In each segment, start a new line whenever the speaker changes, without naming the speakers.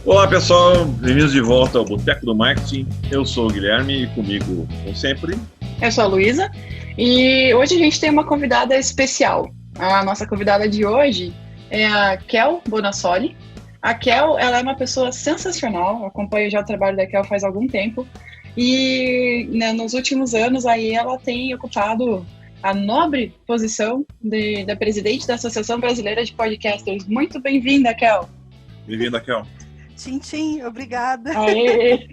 Olá pessoal, bem-vindos de volta ao Boteco do Marketing. Eu sou o Guilherme e comigo, como sempre,
eu sou a Luísa e hoje a gente tem uma convidada especial. A nossa convidada de hoje é a Kel Bonassoli. A Kel, ela é uma pessoa sensacional, eu acompanho já o trabalho da Kel faz algum tempo e nos últimos anos aí ela tem ocupado a nobre posição da presidente da Associação Brasileira de Podcasters. Muito bem-vinda, Kel.
Bem-vinda, Kel.
Tchim, obrigada.
Aê.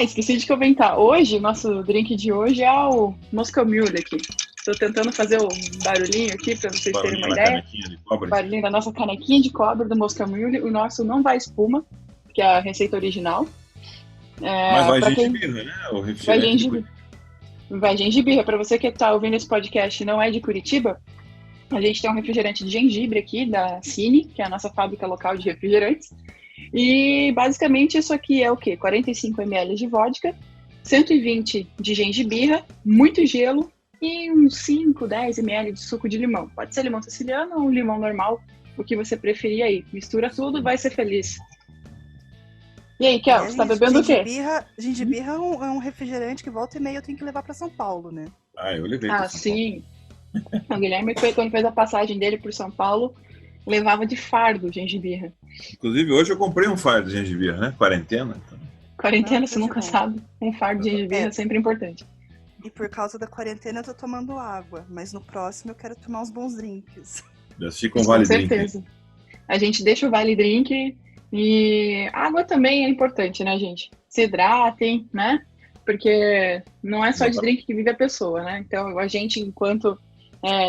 Esqueci de comentar. Hoje, nosso drink de hoje é o Moscow Mule aqui. Estou tentando fazer o barulhinho aqui para vocês terem uma ideia. O barulhinho da nossa canequinha de cobre do Moscow Mule. O nosso não vai espuma, que é a receita original.
Mas vai gengibirra, né? O refrigerante.
Vai gengibirra. Para você que está ouvindo esse podcast e não é de Curitiba, a gente tem um refrigerante de gengibre aqui da Cine, que é a nossa fábrica local de refrigerantes. E basicamente isso aqui é o quê? 45 ml de vodka, 120 de gengibirra, muito gelo e uns 5, 10 ml de suco de limão. Pode ser limão siciliano ou limão normal, o que você preferir aí. Mistura tudo, vai ser feliz. E aí, Kel, você tá bebendo o quê?
Gengibirra é um refrigerante que volta e meia eu tenho que levar para São Paulo, né?
Eu levei
pra São Paulo. O Guilherme, quando fez a passagem dele por São Paulo, levava de fardo gengibirra.
Inclusive, hoje eu comprei um fardo de gengibirra, né? Quarentena. Então.
Quarentena, você nunca sabe. Um fardo de gengibirra é sempre importante.
E por causa da quarentena eu tô tomando água, mas no próximo eu quero tomar uns bons drinks.
Já fica um vale drink.
Com certeza. A gente deixa o vale drink e água também é importante, né, gente? Se hidratem, né? Porque não é só de drink que vive a pessoa, né? Então, a gente, enquanto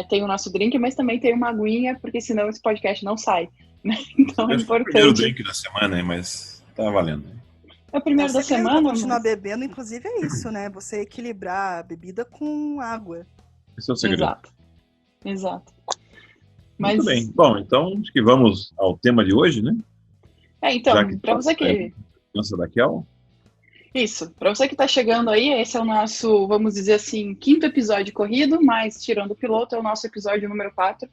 tem o nosso drink, mas também tem uma aguinha, porque senão esse podcast não sai. Né? Então é importante.
É o primeiro drink da semana, mas tá valendo.
É o primeiro da semana.
Pra continuar bebendo, inclusive, é isso, né? Você equilibrar a bebida com água.
Esse é o segredo.
Exato.
Mas... Muito bem. Bom, então acho que vamos ao tema de hoje, né?
Então, para você que...
da Kel.
Isso, para você que está chegando aí, esse é o nosso, vamos dizer assim, 5º episódio corrido, mas tirando o piloto, é o nosso episódio número 4.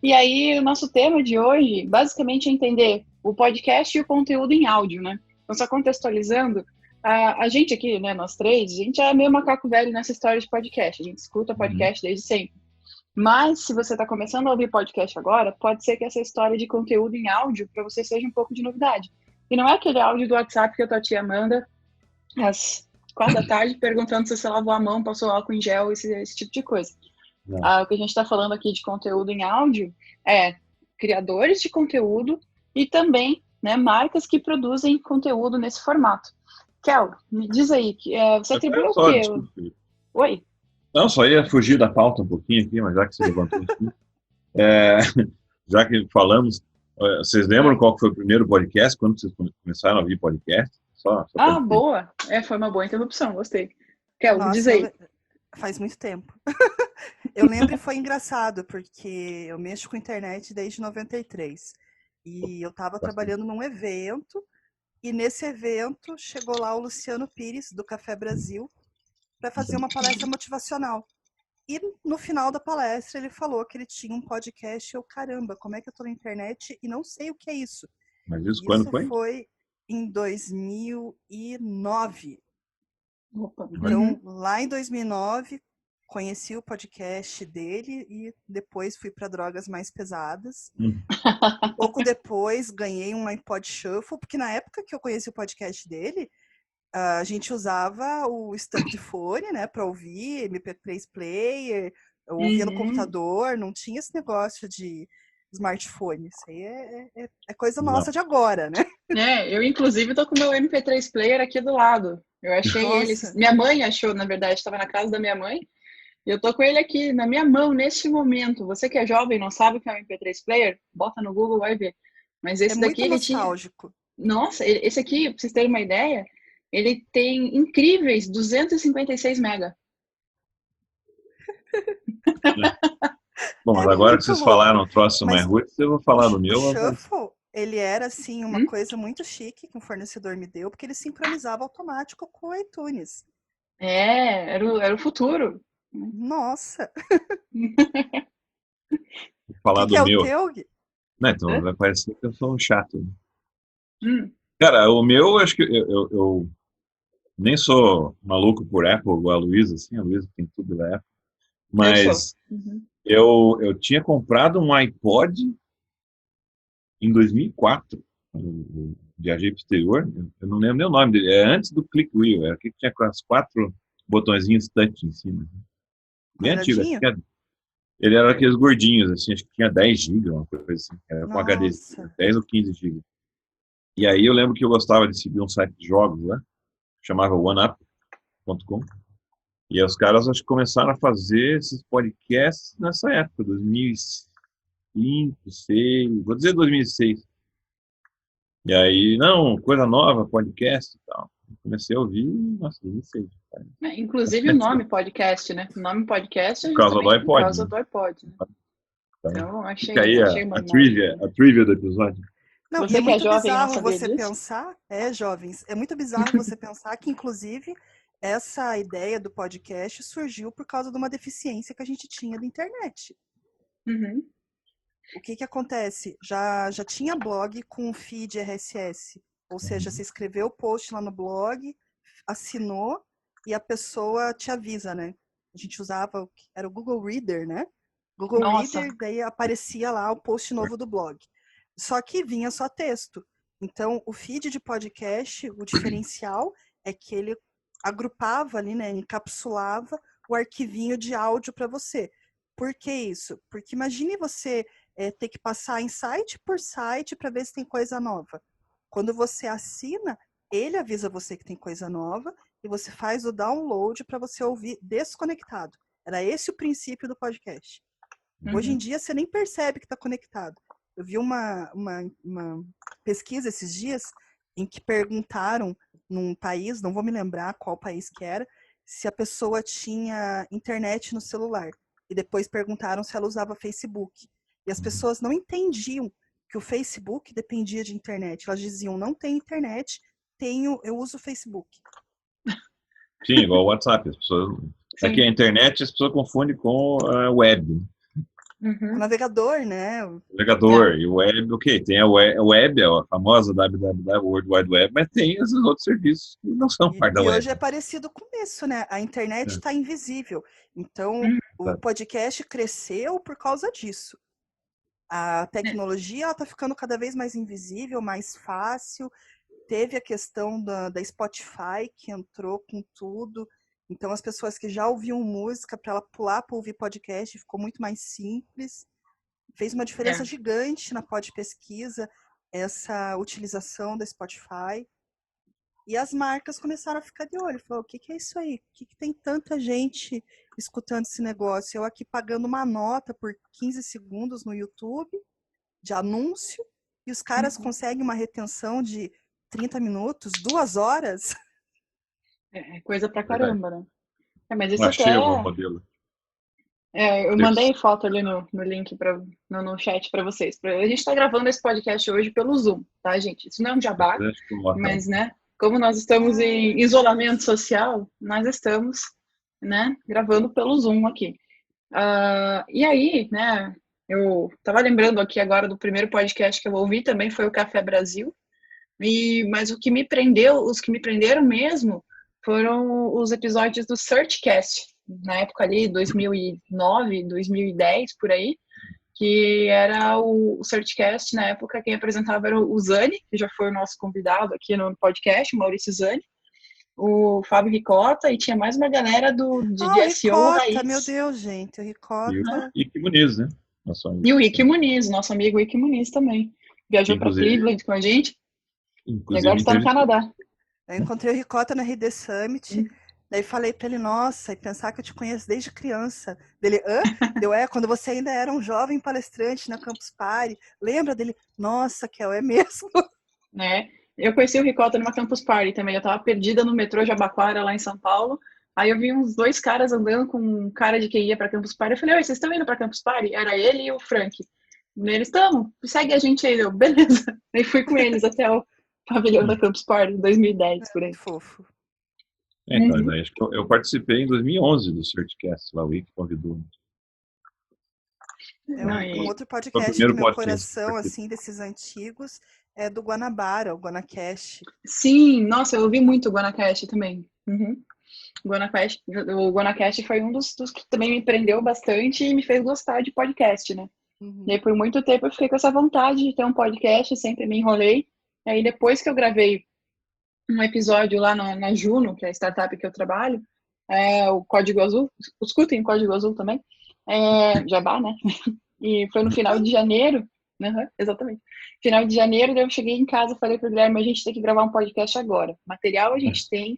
E aí, o nosso tema de hoje, basicamente, é entender o podcast e o conteúdo em áudio, né? Então, só contextualizando, a gente aqui, né, nós três, a gente é meio macaco velho nessa história de podcast, a gente escuta podcast desde sempre. Mas, se você está começando a ouvir podcast agora, pode ser que essa história de conteúdo em áudio, para você, seja um pouco de novidade. E não é aquele áudio do WhatsApp que a tua tia manda às 4 da tarde, perguntando se você lavou a mão, passou álcool em gel, esse tipo de coisa. O que a gente está falando aqui de conteúdo em áudio é criadores de conteúdo e também, né, marcas que produzem conteúdo nesse formato. Kel, me diz aí, você atribui o quê?
Desculpa.
Oi?
Não, só ia fugir da pauta um pouquinho aqui, mas já que você levantou aqui, já que falamos, vocês lembram qual foi o primeiro podcast, quando vocês começaram a ouvir podcast?
Boa! Foi uma boa interrupção, gostei. Kel, me diz aí.
Faz muito tempo. Eu lembro e foi engraçado, porque eu mexo com internet desde 93. E eu estava trabalhando num evento, e nesse evento chegou lá o Luciano Pires, do Café Brasil, para fazer uma palestra motivacional. E no final da palestra ele falou que ele tinha um podcast. Eu, caramba, como é que eu tô na internet e não sei o que é isso?
Mas isso quando foi?
Foi em 2009.
Opa.
Então, lá em 2009, conheci o podcast dele e depois fui para drogas mais pesadas. Pouco depois, ganhei um iPod Shuffle, porque na época que eu conheci o podcast dele, a gente usava o stand de fone, né, para ouvir, MP3 player, eu ouvia no computador, não tinha esse negócio de smartphone. Isso aí é coisa nossa de agora, né?
Eu inclusive tô com o meu MP3 player aqui do lado. Eu achei ele. Minha mãe achou, na verdade, estava na casa da minha mãe. E eu tô com ele aqui na minha mão neste momento. Você que é jovem não sabe o que é um MP3 player? Bota no Google, vai ver. Mas esse daqui
muito nostálgico.
Nossa, esse aqui, pra vocês terem uma ideia, ele tem incríveis 256 mega.
Bom, mas agora que vocês falaram o troço mais ruim, eu vou falar do meu.
O Shuffle, ele era, assim, uma coisa muito chique que um fornecedor me deu, porque ele sincronizava automático com o iTunes.
Era o futuro.
Nossa!
Vou falar do meu.
Teu?
Não, então vai parecer que eu sou um chato. Cara, o meu, acho que eu nem sou maluco por Apple, igual a Luísa, assim, a Luísa tem tudo da Apple,
Eu sou.
mas eu tinha comprado um iPod em 2004, eu viajei para o exterior, eu não lembro nem o nome dele, é antes do Click Wheel, era aquele que tinha com as 4 botõezinhos touch em cima, bem antigo,
Quadradinho?
ele era aqueles gordinhos, assim, acho que tinha 10 GB, uma coisa assim, era com HD,
Nossa.
10 ou 15 GB. E aí eu lembro que eu gostava de seguir um site de jogos lá, chamava OneUp.com. E aí os caras acho que começaram a fazer esses podcasts nessa época, 2005, 2006, vou dizer 2006. E aí, não, coisa nova, podcast e tal. Comecei a ouvir, nossa, 2006.
Inclusive o nome podcast, né? O nome podcast é
Por causa do
justamente por
iPod,
causa
né?
do iPod, né?
Então,
Então,
fica aí
achei
a
maravilhoso.
trivia do episódio.
Não, e é
Você que é
muito
jovem e não
bizarro
sabia
você
disso?
pensar, jovens, é muito bizarro você pensar que, inclusive, essa ideia do podcast surgiu por causa de uma deficiência que a gente tinha da internet.
Uhum.
O que acontece? Já tinha blog com feed RSS, ou seja, você escreveu o post lá no blog, assinou e a pessoa te avisa, né? A gente usava, era o Google Reader, né? Google
Nossa.
Reader, daí aparecia lá o post novo do blog. Só que vinha só texto. Então, o feed de podcast, o diferencial é que ele agrupava ali, né? Encapsulava o arquivinho de áudio para você. Por que isso? Porque imagine você ter que passar em site por site para ver se tem coisa nova. Quando você assina, ele avisa você que tem coisa nova e você faz o download para você ouvir desconectado. Era esse o princípio do podcast. Hoje em dia, você nem percebe que está conectado. Eu vi uma pesquisa esses dias em que perguntaram num país, não vou me lembrar qual país que era, se a pessoa tinha internet no celular. E depois perguntaram se ela usava Facebook. E as pessoas não entendiam que o Facebook dependia de internet. Elas diziam, não tenho internet, eu uso o Facebook.
Sim, igual o WhatsApp. As pessoas, aqui a internet as pessoas confundem com a web.
O navegador, né?
O navegador e o web, ok, tem a web, a famosa www, World Wide Web, mas tem esses outros serviços que não são parte da
E
web.
hoje é parecido com isso, né? A internet está invisível. Então, o
Sabe?
podcast cresceu por causa disso. A tecnologia está ficando cada vez mais invisível, mais fácil. Teve a questão da Spotify, que entrou com tudo. Então, as pessoas que já ouviam música, para ela pular para ouvir podcast, ficou muito mais simples. Fez uma diferença gigante na pesquisa essa utilização da Spotify. E as marcas começaram a ficar de olho. Falaram, o que é isso aí? Por que tem tanta gente escutando esse negócio? Eu aqui pagando uma nota por 15 segundos no YouTube de anúncio e os caras conseguem uma retenção de 30 minutos, 2 horas.
É coisa pra
Verdade.
caramba, né? Mas
Eu
isso
achei
até...
o modelo.
eu mandei foto ali no link, no chat para vocês. A gente está gravando esse podcast hoje pelo Zoom, tá, gente? Isso não é um jabá, mas, né, como nós estamos em isolamento social, nós estamos, né, gravando pelo Zoom aqui. E aí, né, eu estava lembrando aqui agora do primeiro podcast que eu ouvi, também foi o Café Brasil, mas os que me prenderam mesmo foram os episódios do Searchcast, na época ali, 2009, 2010, por aí, que era o Searchcast, na época, quem apresentava era o Zani, que já foi o nosso convidado aqui no podcast, o Maurício Zani, o Fábio Ricota, e tinha mais uma galera de
O
SEO
Ricota,
raiz.
meu Deus, gente, o Ricota.
E Rick Muniz, né?
E o Rick Muniz, nosso amigo Rick Muniz também. Viajou para Cleveland com a gente, e agora está no Canadá.
Eu encontrei o Ricota na RD Summit, daí falei pra ele, nossa, e pensar que eu te conheço desde criança. Dele, quando você ainda era um jovem palestrante na Campus Party. Lembra dele? Nossa, Kel, é mesmo?
Eu conheci o Ricota numa Campus Party também, eu tava perdida no metrô Jabaquara, lá em São Paulo. Aí eu vi uns 2 caras andando com um cara de que ia pra Campus Party. Eu falei, oi, vocês estão indo pra Campus Party? Era ele e o Frank. E eles estão, segue a gente aí, beleza. Aí fui com eles até o pavilhão da Campus Party, em 2010, por aí.
Fofo.
Então, acho que eu participei em 2011 do Searchcast, lá o Wiki convidou.
Um outro podcast do meu coração, assim, desses antigos, é do Guanabara, o Guanacast.
Sim, nossa, eu ouvi muito o Guanacast também. Uhum. O Guanacast foi um dos que também me prendeu bastante e me fez gostar de podcast, né? E aí, por muito tempo eu fiquei com essa vontade de ter um podcast, sempre me enrolei. E aí, depois que eu gravei um episódio lá na Juno, que é a startup que eu trabalho, o Código Azul, escutem o Código Azul também, Jabá, né? E foi no final de janeiro, exatamente. Final de janeiro, daí eu cheguei em casa e falei pro Guilherme, a gente tem que gravar um podcast agora. Material a gente tem,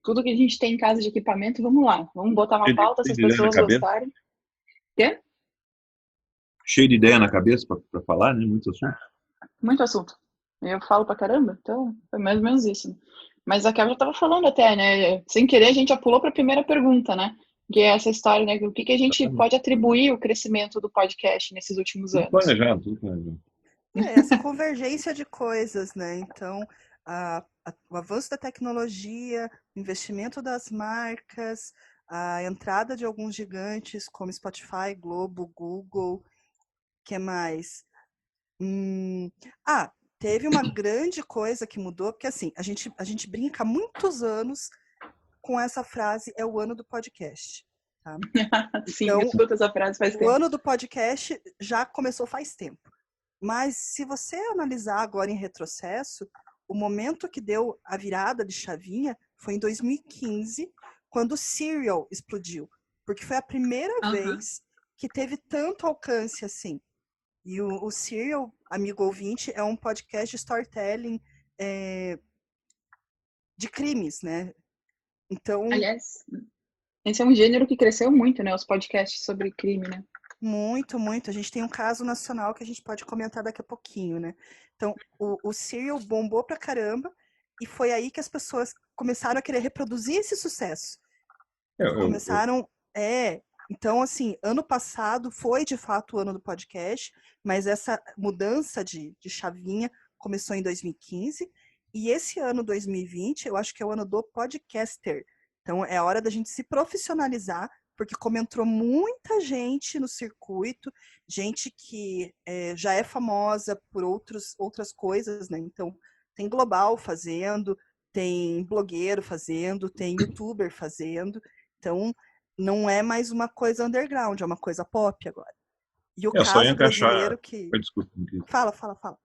tudo que a gente tem em casa de equipamento, vamos lá. Vamos botar uma pauta se as pessoas gostarem. Quê?
Cheio de ideia na cabeça para falar, né? Muito assunto.
Muito assunto. Eu falo pra caramba, então foi mais ou menos isso. Mas a Kel já estava falando até, né? Sem querer, a gente já pulou para a primeira pergunta, né? Que é essa história, né? O que a gente pode atribuir o crescimento do podcast nesses últimos anos?
Tudo planejado.
Essa convergência de coisas, né? Então, o avanço da tecnologia, o investimento das marcas, a entrada de alguns gigantes como Spotify, Globo, Google, que mais? Teve uma grande coisa que mudou, porque assim, a gente brinca há muitos anos com essa frase, é o ano do podcast. Tá?
Sim, então, eu escuto essa frase faz tempo.
O ano do podcast já começou faz tempo. Mas se você analisar agora em retrocesso, o momento que deu a virada de chavinha foi em 2015, quando o Serial explodiu. Porque foi a primeira vez que teve tanto alcance assim. E o Serial, amigo ouvinte, é um podcast de storytelling de crimes, né? Então,
aliás, esse é um gênero que cresceu muito, né? Os podcasts sobre crime, né?
Muito, muito. A gente tem um caso nacional que a gente pode comentar daqui a pouquinho, né? Então, o Serial bombou pra caramba e foi aí que as pessoas começaram a querer reproduzir esse sucesso. Então, assim, ano passado foi de fato o ano do podcast, mas essa mudança de chavinha começou em 2015 e esse ano 2020 eu acho que é o ano do podcaster. Então, é a hora da gente se profissionalizar, porque como entrou muita gente no circuito, gente que já é famosa por outras coisas, né? Então, tem Global fazendo, tem blogueiro fazendo, tem youtuber fazendo. Então, não é mais uma coisa underground, é uma coisa pop agora. E o caso brasileiro que...
Desculpa.
Fala.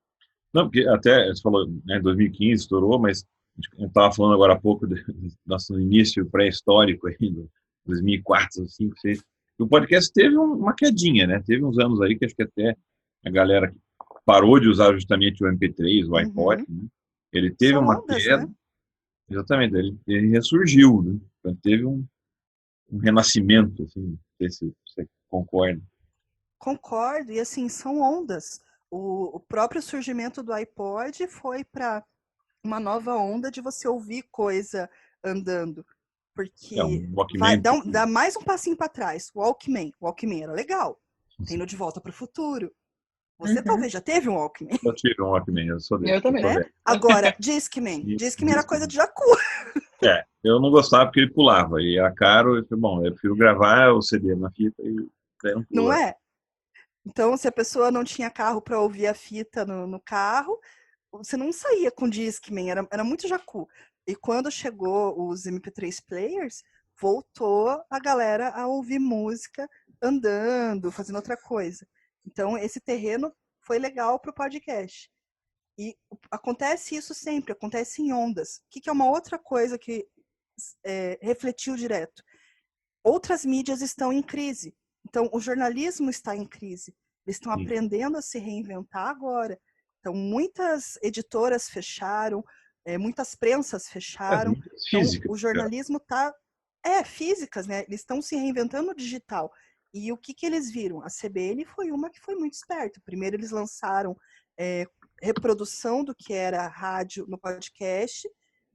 Não, porque até, você falou, né, 2015 estourou, mas a gente estava falando agora há pouco do nosso início pré-histórico ainda, 2004, 2005, 2006. O podcast teve uma quedinha, né? Teve uns anos aí que acho que até a galera parou de usar justamente o MP3, o iPod, né? Ele teve uma queda. Né? Exatamente, ele ressurgiu, né? Então, teve um renascimento, assim, não sei se você concorda.
Concordo, e assim, são ondas. O próprio surgimento do iPod foi para uma nova onda de você ouvir coisa andando. Porque dá mais um passinho para trás. O Walkman era legal. Tem no De Volta para o Futuro. Você talvez já teve um Walkman.
Eu tive um Walkman, eu sou dele.
Eu também. Né? Agora, Discman. Discman era coisa de jacu.
Eu não gostava porque ele pulava. E era caro. Eu falei, bom, eu prefiro gravar o CD na fita e
não é? Então, se a pessoa não tinha carro para ouvir a fita no carro, você não saía com Discman, era muito jacu. E quando chegou os MP3 players, voltou a galera a ouvir música andando, fazendo outra coisa. Então, esse terreno foi legal para o podcast. E acontece isso sempre, acontece em ondas. O que é uma outra coisa que refletiu direto? Outras mídias estão em crise. Então, o jornalismo está em crise. Eles estão aprendendo a se reinventar agora. Então, muitas editoras fecharam, muitas prensas fecharam.
Físicas,
então, o jornalismo está... físicas, né? Eles estão se reinventando no digital. E o que eles viram? A CBN foi uma que foi muito esperta. Primeiro, eles lançaram reprodução do que era rádio no podcast.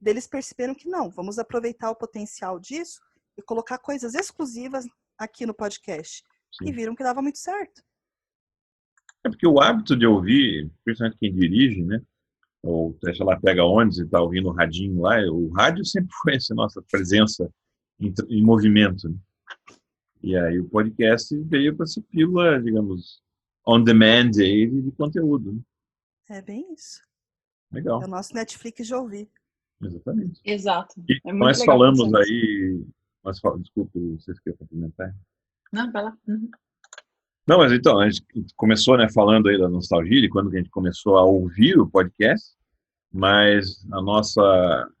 Eles perceberam que não, vamos aproveitar o potencial disso e colocar coisas exclusivas aqui no podcast. Sim. E viram que dava muito certo.
Porque o hábito de ouvir, principalmente quem dirige, né? Ou, sei lá, pega ônibus e está ouvindo o radinho lá, o rádio sempre foi essa nossa presença em movimento. Né? E aí o podcast veio com essa pílula, digamos, on demand aí de conteúdo. Né?
É bem isso.
Legal.
É o nosso Netflix de ouvir.
Exatamente.
Exato.
E
É muito
nós
legal
falamos
pensar nisso.
aí. Desculpa, vocês querem complementar?
Não, vai lá. Uhum.
Não, mas então, a gente começou, né, falando aí da nostalgia, de quando que a gente começou a ouvir o podcast, mas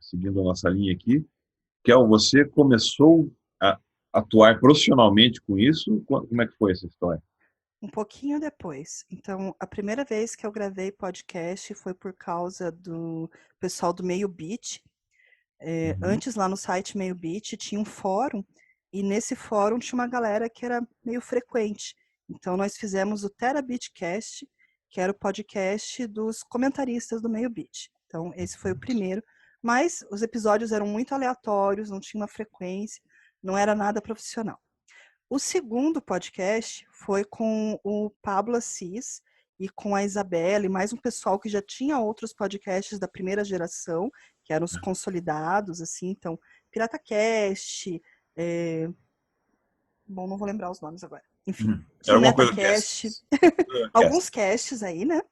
seguindo a nossa linha aqui, Kel, você começou a atuar profissionalmente com isso? Como é que foi essa história?
Um pouquinho depois. Então, a primeira vez que eu gravei podcast foi por causa do pessoal do Meio Beat. Antes, lá no site Meio Beat, tinha um fórum, e nesse fórum tinha uma galera que era meio frequente. Então, nós fizemos o TeraBeatcast, que era o podcast dos comentaristas do Meio Beat. Então, esse foi o primeiro. Mas os episódios eram muito aleatórios, não tinha uma frequência, não era nada profissional. O segundo podcast foi com o Pablo Assis e com a Isabela e mais um pessoal que já tinha outros podcasts da primeira geração, que eram os consolidados, assim, então, PirataCast, bom, não vou lembrar os nomes agora. Enfim,
Era
tinha o
alguma coisa
Metacast,
cast.
alguns casts aí, né?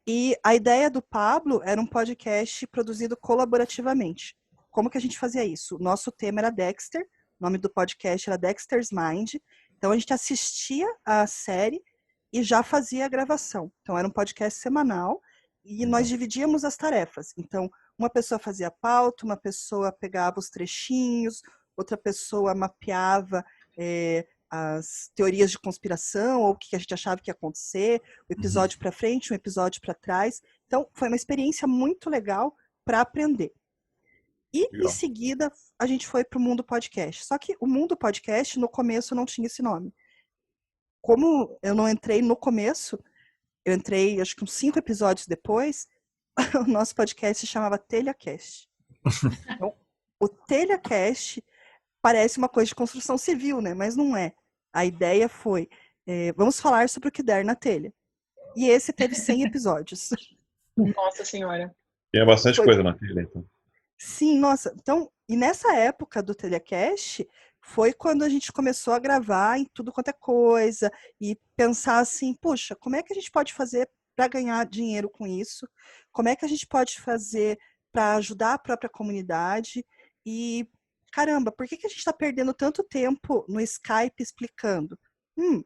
E a ideia do Pablo era um podcast produzido colaborativamente. Como que a gente fazia isso? Nosso tema era Dexter, o nome do podcast era Dexter's Mind. Então a gente assistia a série e já fazia a gravação. Então era um podcast semanal e nós dividíamos as tarefas. Então uma pessoa fazia a pauta, uma pessoa pegava os trechinhos, outra pessoa mapeava as teorias de conspiração ou o que a gente achava que ia acontecer, o episódio para frente, um episódio para trás. Então, foi uma experiência muito legal para aprender. E, em seguida, a gente foi para o Mundo Podcast. Só que o Mundo Podcast, no começo, não tinha esse nome. Como eu não entrei no começo, eu entrei, acho que uns 5 episódios depois, o nosso podcast se chamava TelhaCast. Então, o TelhaCast parece uma coisa de construção civil, né? Mas não é. A ideia foi, vamos falar sobre o que der na telha. E esse teve 100 episódios.
Nossa Senhora.
Tinha bastante coisa na telha, então.
Sim, nossa. Então, e nessa época do TelhaCast, foi quando a gente começou a gravar em tudo quanto é coisa e pensar assim, puxa, como é que a gente pode fazer para ganhar dinheiro com isso? Como é que a gente pode fazer para ajudar a própria comunidade? E caramba, por que a gente está perdendo tanto tempo no Skype explicando?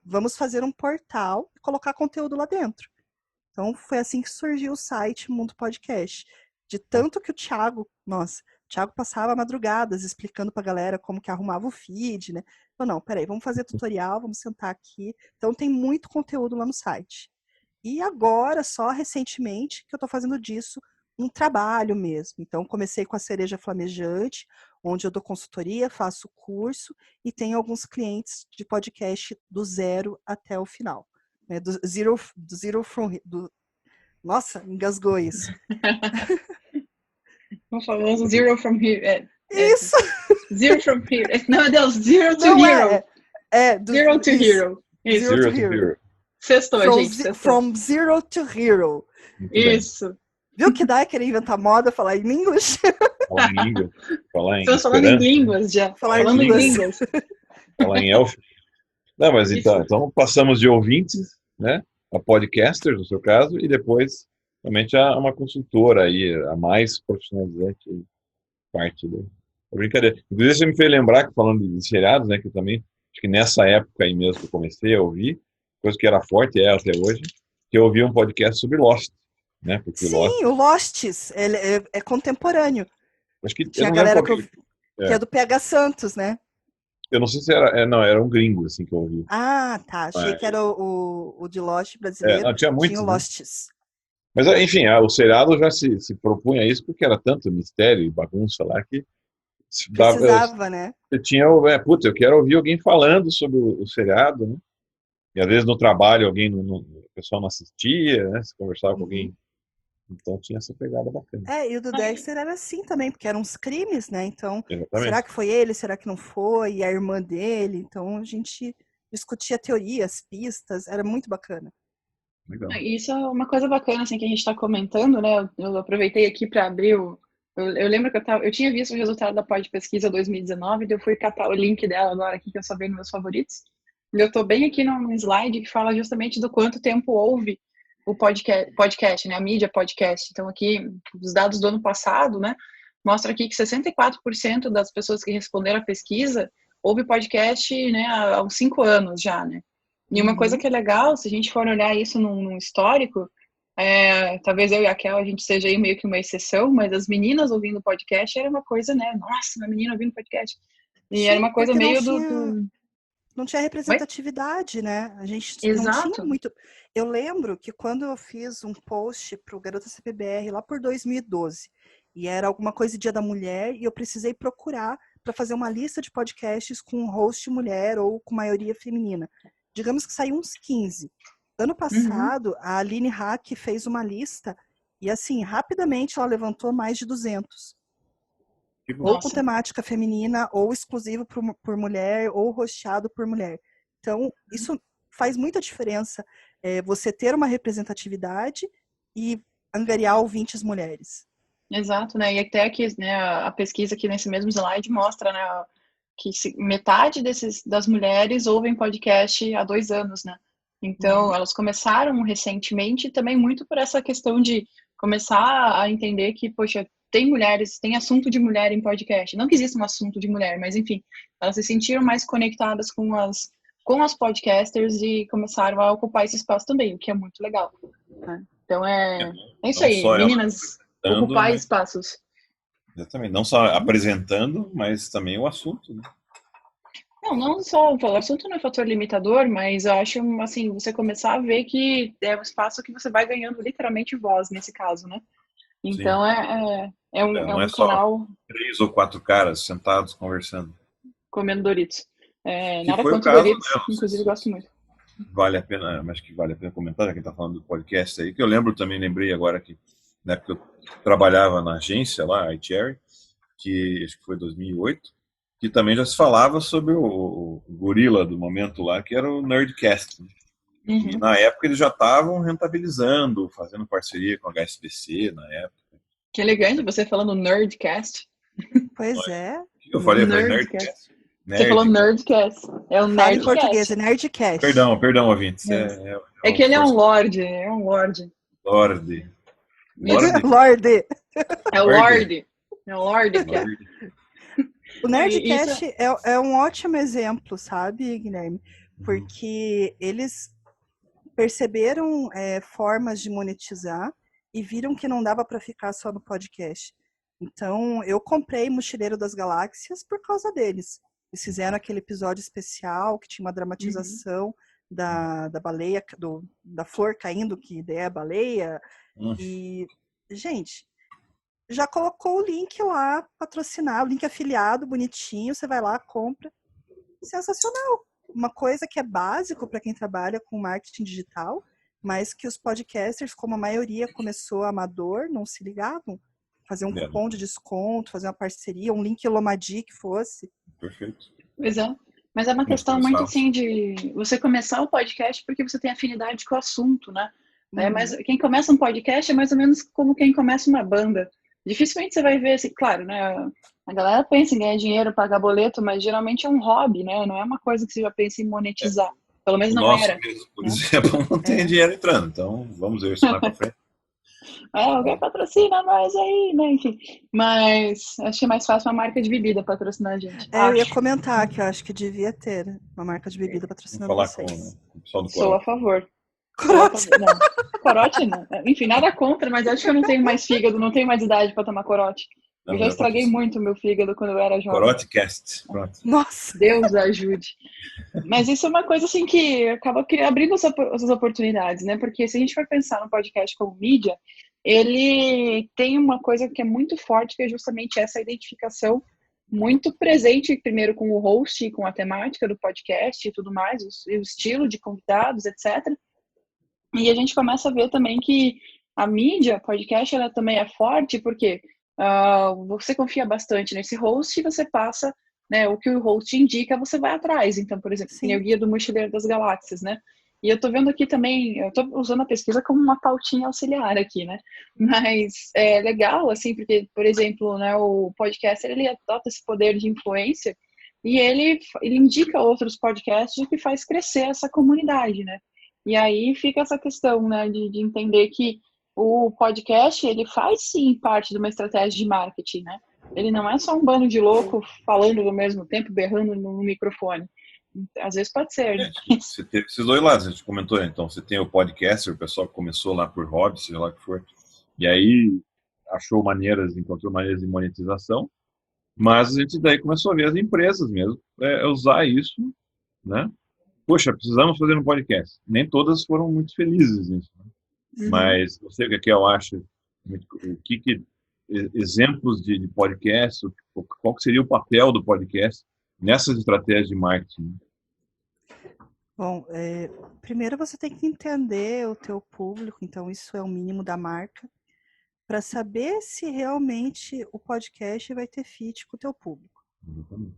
Vamos fazer um portal e colocar conteúdo lá dentro. Então, foi assim que surgiu o site Mundo Podcast. De tanto que o Thiago passava madrugadas explicando para a galera como que arrumava o feed, né? Não, peraí, vamos fazer tutorial, vamos sentar aqui. Então, tem muito conteúdo lá no site. E agora, só recentemente, que eu estou fazendo disso um trabalho mesmo. Então, comecei com a Cereja Flamejante, onde eu dou consultoria, faço curso e tenho alguns clientes de podcast do zero até o final. Né? Nossa, engasgou isso.
O famoso Zero from Here.
Isso!
Zero from Here. Não, Deus, Zero to
Não
Hero. Zero to
isso.
Hero. Isso.
Zero to Hero.
Sextou, gente. Sextou.
From Zero to Hero.
Isso.
Viu que dá querer inventar moda, falar em inglês?
Falar em língua.
Estamos falando em línguas já.
Falando em línguas.
Falar em elfo. Não, mas então passamos de ouvintes, né, a podcasters, no seu caso, e depois realmente a uma consultora aí, a mais profissionalizante parte da brincadeira. Inclusive, você me fez lembrar que, falando de seriados, né, que eu também, acho que nessa época aí mesmo que eu comecei a ouvir, coisa que era forte, até hoje, que eu ouvi um podcast sobre Lost. Né? Porque
sim, o Losts, ele é contemporâneo.
Acho que
tinha a galera que é do PH Santos, né?
Eu não sei se era. Não, era um gringo, assim, que eu ouvi.
Ah, tá. Achei que era o de Lost brasileiro.
Não, tinha muitos,
tinha o Losts.
Mas, enfim, o seriado já se propunha isso porque era tanto mistério e bagunça lá que
precisava, né?
Você tinha, eu quero ouvir alguém falando sobre o seriado, né? E às vezes no trabalho o pessoal não assistia, né? Você conversava com alguém. Então tinha essa pegada bacana.
E o do Dexter era assim também, porque eram uns crimes, né? Então,
exatamente.
Será que foi ele? Será que não foi? E a irmã dele? Então, a gente discutia teorias, pistas, era muito bacana.
Legal.
Isso é uma coisa bacana, assim, que a gente está comentando, né? Eu aproveitei aqui para abrir eu lembro que eu tinha visto o resultado da pós-pesquisa 2019, e eu fui catar o link dela agora aqui, que eu só vi nos meus favoritos. E eu estou bem aqui num slide que fala justamente do quanto tempo houve o podcast, né? A mídia podcast. Então, aqui, os dados do ano passado, né? Mostra aqui que 64% das pessoas que responderam à pesquisa ouve podcast, né, há uns 5 anos já, né? E uma coisa que é legal, se a gente for olhar isso num histórico, talvez eu e a Kel, a gente seja aí meio que uma exceção, mas as meninas ouvindo podcast era uma coisa, né? Nossa, uma menina ouvindo podcast. E
Sim,
era uma coisa meio
não tinha representatividade, né? A gente não tinha muito... Eu lembro que quando eu fiz um post para o Garota CPBR lá por 2012, e era alguma coisa Dia da Mulher, e eu precisei procurar para fazer uma lista de podcasts com host mulher ou com maioria feminina. Digamos que saiu uns 15. Ano passado, a Aline Hack fez uma lista e, assim, rapidamente ela levantou mais de 200. Ou com temática feminina, ou exclusivo por mulher, ou hosteado por mulher. Então, isso faz muita diferença, você ter uma representatividade e angariar ouvintes mulheres.
Exato, né? E até aqui, né, a pesquisa aqui nesse mesmo slide mostra, né, que metade das mulheres ouvem podcast há 2 anos, né? Então, elas começaram recentemente também muito por essa questão de começar a entender que, poxa, tem mulheres, tem assunto de mulher em podcast. Não que exista um assunto de mulher, mas enfim, elas se sentiram mais conectadas com as podcasters e começaram a ocupar esse espaço também, o que é muito legal. Né? Então é isso aí, meninas, ocupar espaços.
Exatamente, não só apresentando, mas também o assunto, né?
Não só o assunto não é fator limitador, mas eu acho, assim, você começar a ver que é um espaço que você vai ganhando literalmente voz, nesse caso, né? Então,
não é só
canal...
3 ou 4 caras sentados conversando.
Comendo Doritos. Nada
foi
contra
o caso
Doritos,
dela,
inclusive gosto muito.
Vale a pena, acho que vale a pena comentar, já que a gente está falando do podcast aí, que eu lembrei agora que na época eu trabalhava na agência lá, a iCherry, que acho que foi 2008, que também já se falava sobre o gorila do momento lá, que era o Nerdcast. Né? E na época eles já estavam rentabilizando, fazendo parceria com a HSBC na época.
Que elegante você falando Nerdcast.
Pois é.
Eu falei Nerdcast.
Você falou Nerdcast. É o Nerdcast.
Fala em português, é Nerdcast.
Perdão, ouvintes.
É que ele é um lorde, é um lorde.
Lorde.
Lorde.
É o Lorde. É o Lorde.
O Nerdcast é um ótimo exemplo, sabe, Guilherme? Porque eles perceberam formas de monetizar e viram que não dava para ficar só no podcast. Então, eu comprei Mochileiro das Galáxias por causa deles. Eles fizeram aquele episódio especial que tinha uma dramatização da baleia, da flor caindo, que daí é a baleia. E, gente, já colocou o link lá, patrocinar, o link afiliado, bonitinho, você vai lá, compra. Sensacional. Uma coisa que é básico para quem trabalha com marketing digital, mas que os podcasters, como a maioria começou amador, não se ligavam. Fazer um cupom de desconto, fazer uma parceria, um link Lomadi que fosse.
Perfeito.
Pois é. Mas é uma questão muito assim de você começar o podcast porque você tem afinidade com o assunto, né? Mas quem começa um podcast é mais ou menos como quem começa uma banda. Dificilmente você vai ver, assim, claro, né? A galera pensa em ganhar dinheiro, pagar boleto, mas geralmente é um hobby, né? Não é uma coisa que você já pensa em monetizar. Pelo menos não era.
Mesmo, por exemplo, não tem dinheiro entrando. Então, vamos ver isso mais pra frente.
Alguém patrocina nós aí, né? Enfim. Mas acho que é mais fácil uma marca de bebida patrocinar a gente.
Eu ia comentar que eu acho que devia ter uma marca de bebida patrocinando vocês.
Com o pessoal do Corote.
Sou a favor.
Corote?
Não, corote não. Enfim, nada contra, mas acho que eu não tenho mais fígado, não tenho mais idade para tomar corote. Eu já estraguei muito o meu fígado quando eu era jovem.
Corotecast. Pronto.
Nossa!
Deus ajude. Mas isso é uma coisa assim que acaba abrindo essas oportunidades, né? Porque se a gente for pensar no podcast como mídia, ele tem uma coisa que é muito forte, que é justamente essa identificação muito presente, primeiro com o host, com a temática do podcast e tudo mais, o estilo de convidados, etc. E a gente começa a ver também que a mídia, podcast, ela também é forte, porque você confia bastante nesse host e você passa, né, o que o host indica, você vai atrás. Então, por exemplo, tem o Guia do Mochileiro das Galáxias, né? E eu tô vendo aqui também, eu tô usando a pesquisa como uma pautinha auxiliar aqui, né? Mas é legal, assim, porque, por exemplo, né, o podcaster, ele adota esse poder de influência e ele indica outros podcasts, o que faz crescer essa comunidade, né? E aí fica essa questão, né, de entender que o podcast, ele faz sim parte de uma estratégia de marketing, né? Ele não é só um bando de louco falando ao mesmo tempo, berrando no microfone. Às vezes pode ser, né?
Você teve esses dois lados, a gente comentou, né? Então você tem o podcaster, o pessoal que começou lá por hobby, seja lá o que for, e aí achou maneiras, encontrou maneiras de monetização, mas a gente daí começou a ver as empresas mesmo usar isso, né? Poxa, precisamos fazer um podcast. Nem todas foram muito felizes nisso, né?
Uhum.
Mas não sei o que eu acho, o que exemplos de podcast, qual que seria o papel do podcast nessas estratégias de marketing?
Bom, primeiro você tem que entender o teu público, então isso é o mínimo da marca, para saber se realmente o podcast vai ter fit com o teu público.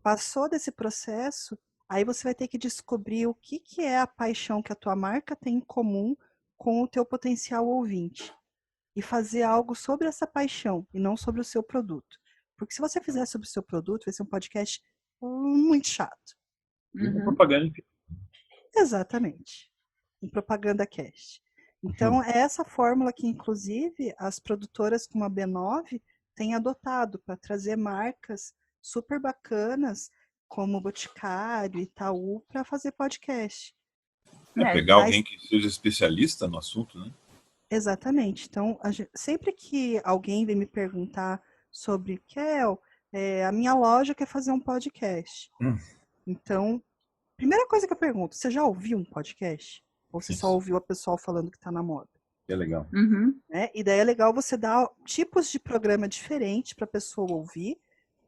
Passou desse processo, aí você vai ter que descobrir o que é a paixão que a tua marca tem em comum com o teu potencial ouvinte. E fazer algo sobre essa paixão e não sobre o seu produto. Porque se você fizer sobre o seu produto, vai ser um podcast muito chato.
Uma
Uhum.
propaganda.
Exatamente. Um propaganda cast. Então, é essa fórmula que, inclusive, as produtoras como a B9 têm adotado para trazer marcas super bacanas, como Boticário, Itaú, para fazer podcast.
Pegar alguém
Mas,
que seja especialista no assunto, né?
exatamente. Então, sempre que alguém vem me perguntar sobre, Kel, a minha loja quer fazer um podcast. Então, primeira coisa que eu pergunto, você já ouviu um podcast? Ou você só
Isso,
ouviu a pessoa falando que está na moda?
é legal.
Uhum.
Né? E daí é legal você dar tipos de programa diferentes para a pessoa ouvir,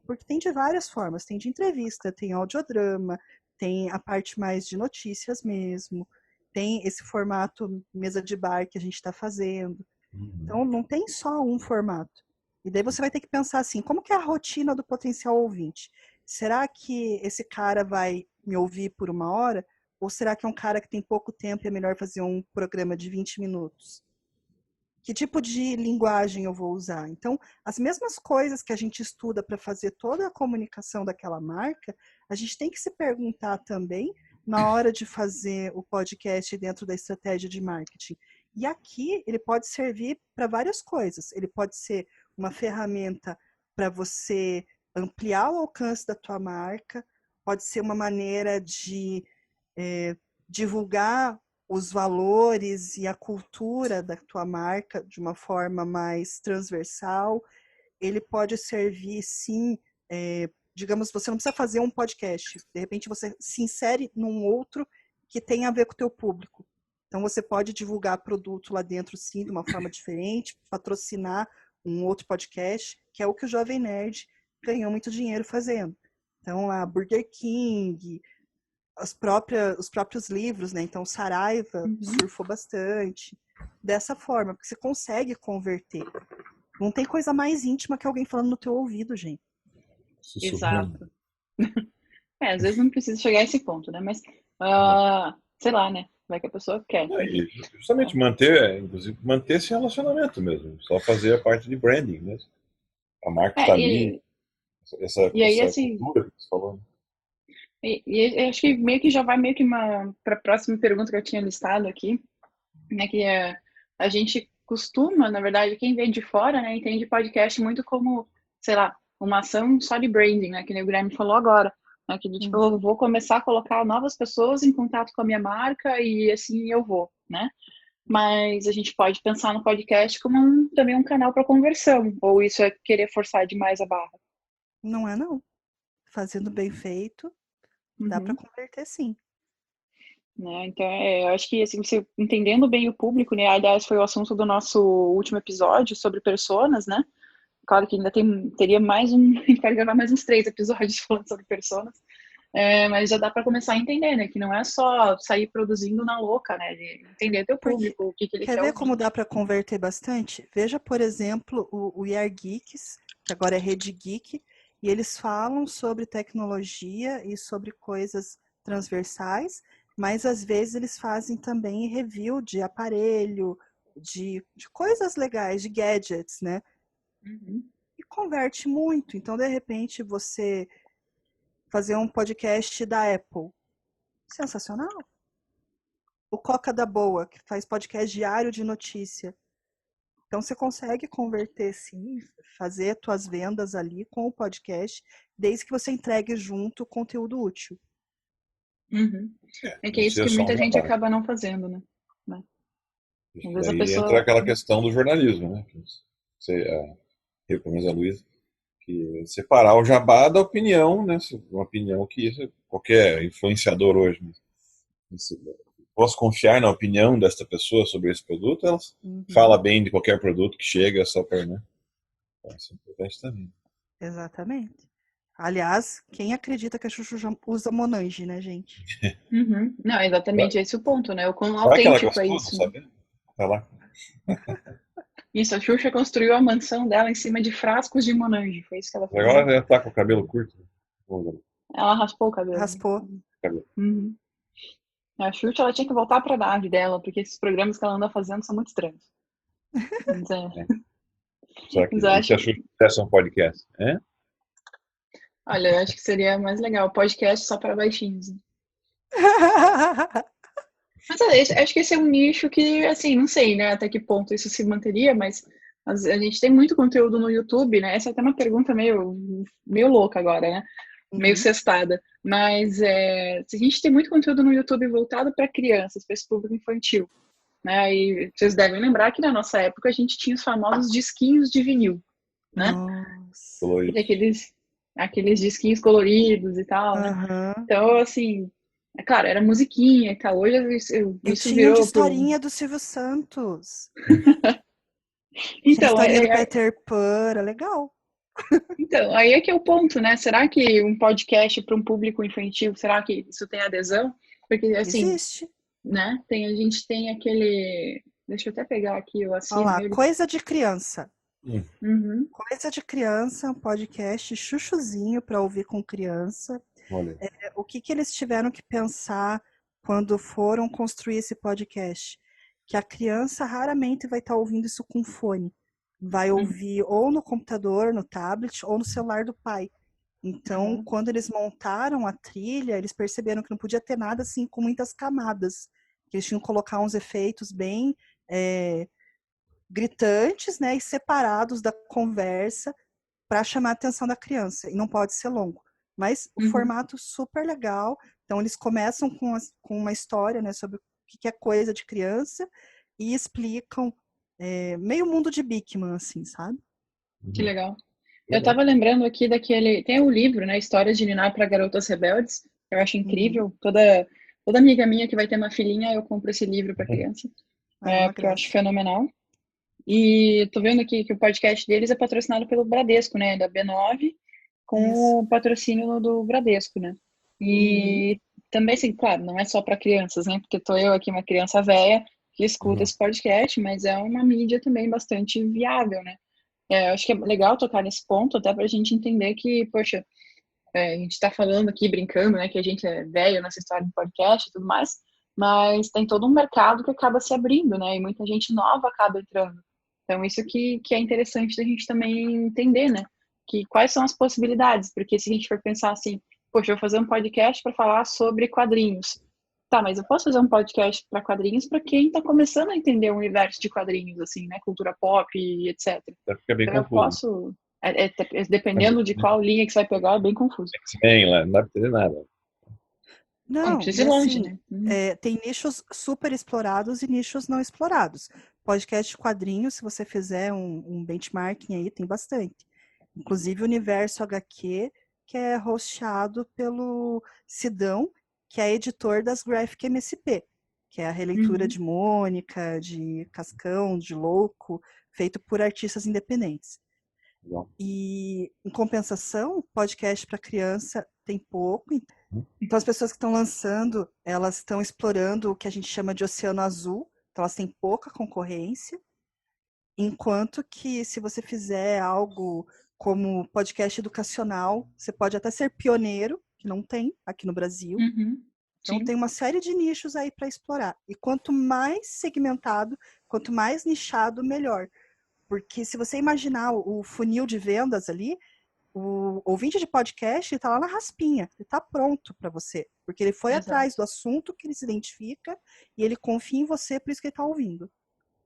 porque tem de várias formas. Tem de entrevista, tem audiodrama, tem a parte mais de notícias mesmo, tem esse formato mesa de bar que a gente está fazendo. Então, não tem só um formato. E daí você vai ter que pensar assim, como que é a rotina do potencial ouvinte? Será que esse cara vai me ouvir por 1 hora? Ou será que é um cara que tem pouco tempo e é melhor fazer um programa de 20 minutos? Que tipo de linguagem eu vou usar? Então, as mesmas coisas que a gente estuda para fazer toda a comunicação daquela marca, a gente tem que se perguntar também na hora de fazer o podcast dentro da estratégia de marketing. E aqui ele pode servir para várias coisas. Ele pode ser uma ferramenta para você ampliar o alcance da tua marca, pode ser uma maneira de divulgar os valores e a cultura da tua marca de uma forma mais transversal. Ele pode servir, sim, digamos, você não precisa fazer um podcast. De repente, você se insere num outro que tem a ver com o teu público. Então, você pode divulgar produto lá dentro, sim, de uma forma diferente, patrocinar um outro podcast, que é o que o Jovem Nerd ganhou muito dinheiro fazendo. Então, a Burger King, os próprios livros, né? Então, Saraiva
Uhum.
surfou bastante dessa forma, porque você consegue converter. Não tem coisa mais íntima que alguém falando no teu ouvido, gente.
Sussurrando.
Exato. Às vezes não precisa chegar a esse ponto, né? Mas,
É.
sei lá, né? Vai que a pessoa quer.
E justamente manter, inclusive, manter esse relacionamento mesmo. Só fazer a parte de branding mesmo. A marca está ali,
E, e aí,
essa
assim,
cultura que você falou.
eu acho que meio que já vai meio que para a próxima pergunta que eu tinha listado aqui, né? Que é, a gente costuma, na verdade, quem vem de fora, né, entende podcast muito como, sei lá, uma ação só de branding, né? Que nem o Guilherme falou agora. Né, que tipo, eu vou começar a colocar novas pessoas em contato com a minha marca e assim eu vou, né? Mas a gente pode pensar no podcast como também um canal para conversão, ou isso é querer forçar demais a barra?
Não é, não. Fazendo bem feito, dá para
Uhum.
converter, sim.
Né? Então, eu acho que assim, você entendendo bem o público, né? Aliás, foi o assunto do nosso último episódio sobre personas, né? Claro que ainda teria mais a gente vai gravar mais uns 3 episódios falando sobre personas. Mas já dá para começar a entender, né? Que não é só sair produzindo na louca, né? De entender teu
Porque
público, o que ele
quer
quer
ver
ouvir.
como dá para converter bastante? Veja, por exemplo, o We Are Geeks, que agora é Rede Geek, e eles falam sobre tecnologia e sobre coisas transversais, mas às vezes eles fazem também review de aparelho, de coisas legais, de gadgets, né?
Uhum.
E converte muito. Então, de repente, você fazer um podcast da Apple, sensacional. O Coca da Boa, que faz podcast diário de notícia. Então, você consegue converter, sim, fazer tuas vendas ali com o podcast, desde que você entregue junto conteúdo útil.
Uhum. É que é
Não
isso
seja
que
só um
muita gente
jabá.
acaba não fazendo, né? Às vezes a
Daí entra
pessoa...
aquela questão do jornalismo, né? Eu, pelo menos a Luísa, que separar o jabá da opinião, né? Uma opinião que qualquer influenciador hoje, né? Posso confiar na opinião desta pessoa sobre esse produto, ela fala bem de qualquer produto que chega só para, né? Então, isso é importante também.
Exatamente. Aliás, quem acredita que a Chuchu já usa Monange, né, gente?
Uhum. Não, exatamente esse é o ponto, né? O quão
Será que ela
autêntico é
gostou? Não
isso, né?
sabe? Tá lá.
Isso, a Xuxa construiu a mansão dela em cima de frascos de Monange. Foi isso que ela fez.
Agora ela tá com o cabelo curto.
Ela raspou o cabelo.
Raspou.
Uhum. A Xuxa, ela tinha que voltar pra nave dela, porque esses programas que ela anda fazendo são muito estranhos. Mas
Será que
mas eu
se
acho...
a Xuxa fizesse um podcast? É?
Olha, eu acho que seria mais legal. Podcast só para baixinhos. Mas acho que esse é um nicho que, assim, não sei, né, até que ponto isso se manteria, mas a gente tem muito conteúdo no YouTube, né? Essa é até uma pergunta meio louca agora, né? Meio cestada. Mas se a gente tem muito conteúdo no YouTube voltado para crianças, para esse público infantil, né? E vocês devem lembrar que na nossa época a gente tinha os famosos disquinhos de vinil, né?
Nossa.
E aqueles disquinhos coloridos e tal, né? Então, assim, é claro, era musiquinha e tal. Hoje
Eu
isso
tinha um de
virou
historinha do Silvio Santos. Tinha a
Então,
historinha do Peter Pan, era legal.
então, aí é que é o ponto, né? Será que um podcast para um público infantil, será que isso tem adesão? Porque, assim,
Existe.
né? A gente tem aquele... Deixa eu até pegar aqui o
Olha
assino.
lá, Coisa de Criança.
Uhum.
Coisa de Criança, um podcast chuchuzinho para ouvir com criança.
Olha.
O que eles tiveram que pensar quando foram construir esse podcast? Que a criança raramente vai estar ouvindo isso com fone. Vai ouvir ou no computador, no tablet, ou no celular do pai. Então, quando eles montaram a trilha, eles perceberam que não podia ter nada assim com muitas camadas. Eles tinham que colocar uns efeitos bem gritantes, né, e separados da conversa para chamar a atenção da criança. E não pode ser longo. Mas o formato super legal. Então, eles começam com uma história, né, sobre o que é coisa de criança e explicam meio mundo de Bikman, assim, sabe?
Que legal. Eu estava lembrando aqui daquele... Tem o livro, né? Histórias de Ninar para Garotas Rebeldes. Eu acho incrível. Toda amiga minha que vai ter uma filhinha, eu compro esse livro para criança. Porque eu acho fenomenal. E tô vendo aqui que o podcast deles é patrocinado pelo Bradesco, né? Da B9, com o patrocínio do Bradesco, né? E também, assim, claro, não é só para crianças, né? Porque tô eu aqui, uma criança velha, que escuta esse podcast, mas é uma mídia também bastante viável, né? Eu acho que é legal tocar nesse ponto, até para a gente entender que, poxa, a gente está falando aqui, brincando, né, que a gente é velho nessa história do podcast e tudo mais, mas tem todo um mercado que acaba se abrindo, né, e muita gente nova acaba entrando. Então, isso que é interessante da gente também entender, né, que quais são as possibilidades, porque se a gente for pensar assim, poxa, eu vou fazer um podcast para falar sobre quadrinhos. Tá, mas eu posso fazer um podcast para quadrinhos para quem está começando a entender o universo de quadrinhos, assim, né? Cultura pop e etc.
Fica bem
Então
confuso.
eu posso, dependendo de qual linha que você vai pegar, é bem confuso.
X-Men lá, não dá pra entender nada.
Não
Não,
precisa
e
ir longe,
assim,
né?
tem nichos super explorados e nichos não explorados. Podcast de quadrinhos, se você fizer um benchmarking aí, tem bastante. Inclusive o Universo HQ, que é hosteado pelo Sidão, que é editor das Graphic MSP, que é a releitura de Mônica, de Cascão, de Louco, feito por artistas independentes.
Legal.
E, em compensação, podcast para criança tem pouco. Então, as pessoas que estão lançando, elas estão explorando o que a gente chama de oceano azul. Então, elas têm pouca concorrência. Enquanto que, se você fizer algo como podcast educacional, você pode até ser pioneiro, que não tem aqui no Brasil. Então, tem uma série de nichos aí para explorar. E quanto mais segmentado, quanto mais nichado, melhor. Porque se você imaginar o funil de vendas ali, o ouvinte de podcast está lá na raspinha, ele está pronto para você, porque ele foi atrás do assunto que ele se identifica e ele confia em você, por isso que ele está ouvindo.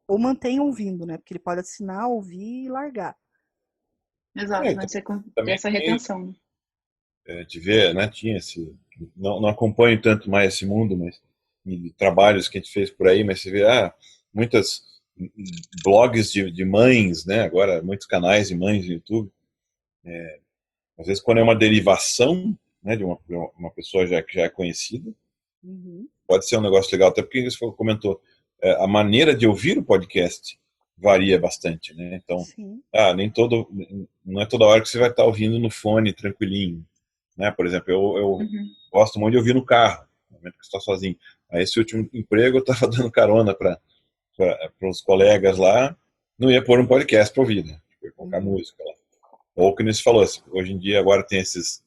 Ou mantém ouvindo, né? Porque ele pode assinar, ouvir e largar.
Exato, vai ser ter essa retenção.
De ver, né? Tinha esse. Não acompanho tanto mais esse mundo, mas de trabalhos que a gente fez por aí, mas você vê, muitas blogs de mães, né? Agora, muitos canais de mães no YouTube. Às vezes, quando é uma derivação, né, de uma pessoa que já é conhecida, pode ser um negócio legal, até porque você comentou, a maneira de ouvir o podcast varia bastante, né? Então, não é toda hora que você vai estar ouvindo no fone tranquilinho, né? Por exemplo, eu gosto muito de ouvir no carro, no momento que estou sozinho. Aí, esse último emprego, eu estava dando carona para os colegas lá, não ia pôr um podcast para ouvir, né? Eu ia colocar música lá. Ou que você falou, hoje em dia agora tem esses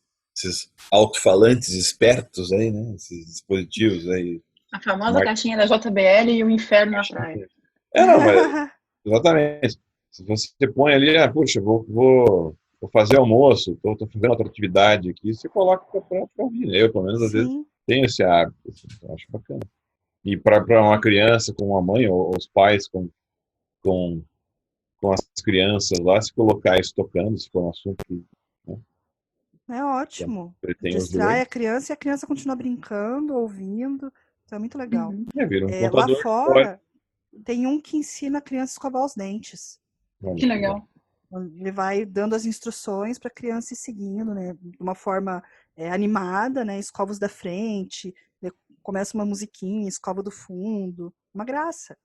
alto-falantes espertos aí, né? Esses dispositivos aí.
A famosa caixinha da JBL e o inferno na praia.
Não, mas exatamente. Se você põe ali, puxa, vou fazer almoço, estou fazendo outra atividade aqui, você coloca para ouvir. Eu, pelo menos, às vezes, tenho esse hábito. Assim, eu acho bacana. E para uma criança com uma mãe, ou os pais com as crianças lá, se colocar isso tocando, se for um assunto que... Né,
é ótimo. Distrai a criança e a criança continua brincando, ouvindo. Então é muito legal. Lá fora, tem um que ensina a criança a escovar os dentes.
Que legal.
Ele vai dando as instruções para a criança ir seguindo, né? De uma forma animada, né? Escova os da frente, começa uma musiquinha, escova do fundo. Uma graça.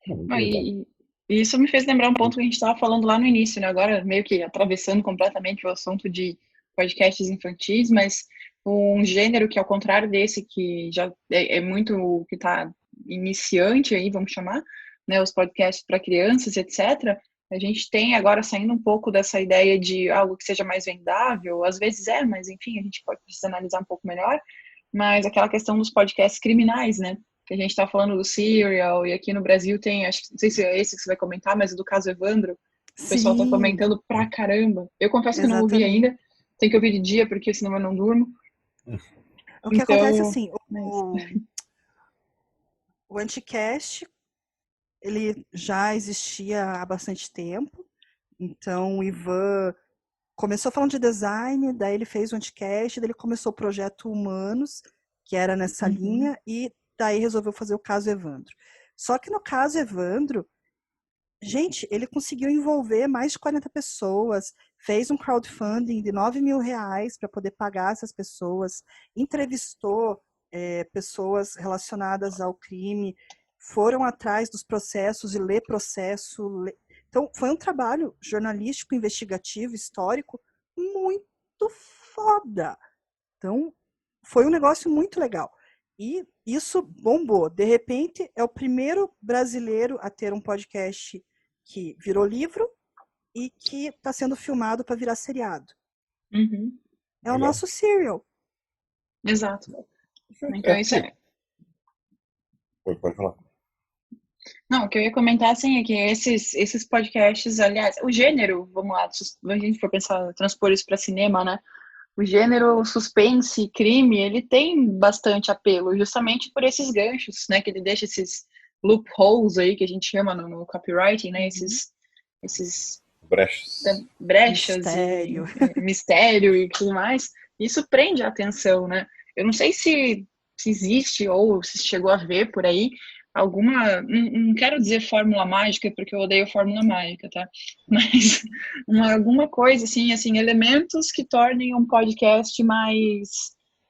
E isso me fez lembrar um ponto que a gente estava falando lá no início, né? Agora meio que atravessando completamente o assunto de podcasts infantis, mas um gênero que, ao contrário desse, que já é muito que está iniciante aí, vamos chamar, né? Os podcasts para crianças, etc. A gente tem agora saindo um pouco dessa ideia de algo que seja mais vendável, às vezes mas enfim, a gente pode precisar analisar um pouco melhor, mas aquela questão dos podcasts criminais, né? Que a gente está falando do Serial, e aqui no Brasil tem, acho que não sei se é esse que você vai comentar, mas do caso Evandro, o pessoal está comentando pra caramba. Eu confesso que eu não ouvi ainda, tem que ouvir de dia, porque senão eu não durmo.
O que acontece assim, o Anticast, ele já existia há bastante tempo, então o Ivan começou falando de design, daí ele fez o Anticast, daí ele começou o Projeto Humanos, que era nessa linha, e daí resolveu fazer o caso Evandro. Só que no caso Evandro, gente, ele conseguiu envolver mais de 40 pessoas, fez um crowdfunding de R$9 mil para poder pagar essas pessoas, entrevistou pessoas relacionadas ao crime, foram atrás dos processos e ler processo. Então, foi um trabalho jornalístico, investigativo, histórico, muito foda. Então, foi um negócio muito legal. E isso bombou. De repente, é o primeiro brasileiro a ter um podcast que virou livro e que está sendo filmado para virar seriado. É o nosso Serial.
Exato. Então, isso é...
Pode falar.
Não, o que eu ia comentar, assim, é que esses podcasts, aliás, o gênero, vamos lá, se a gente for pensar, transpor isso para cinema, né? O gênero suspense, crime, ele tem bastante apelo, justamente por esses ganchos, né? Que ele deixa esses loopholes aí, que a gente chama no copywriting, né? Esses brechas mistério e tudo mais. Isso prende a atenção, né? Eu não sei se existe ou se chegou a ver por aí alguma, não quero dizer fórmula mágica, porque eu odeio fórmula mágica, tá? Mas alguma coisa, assim, elementos que tornem um podcast mais,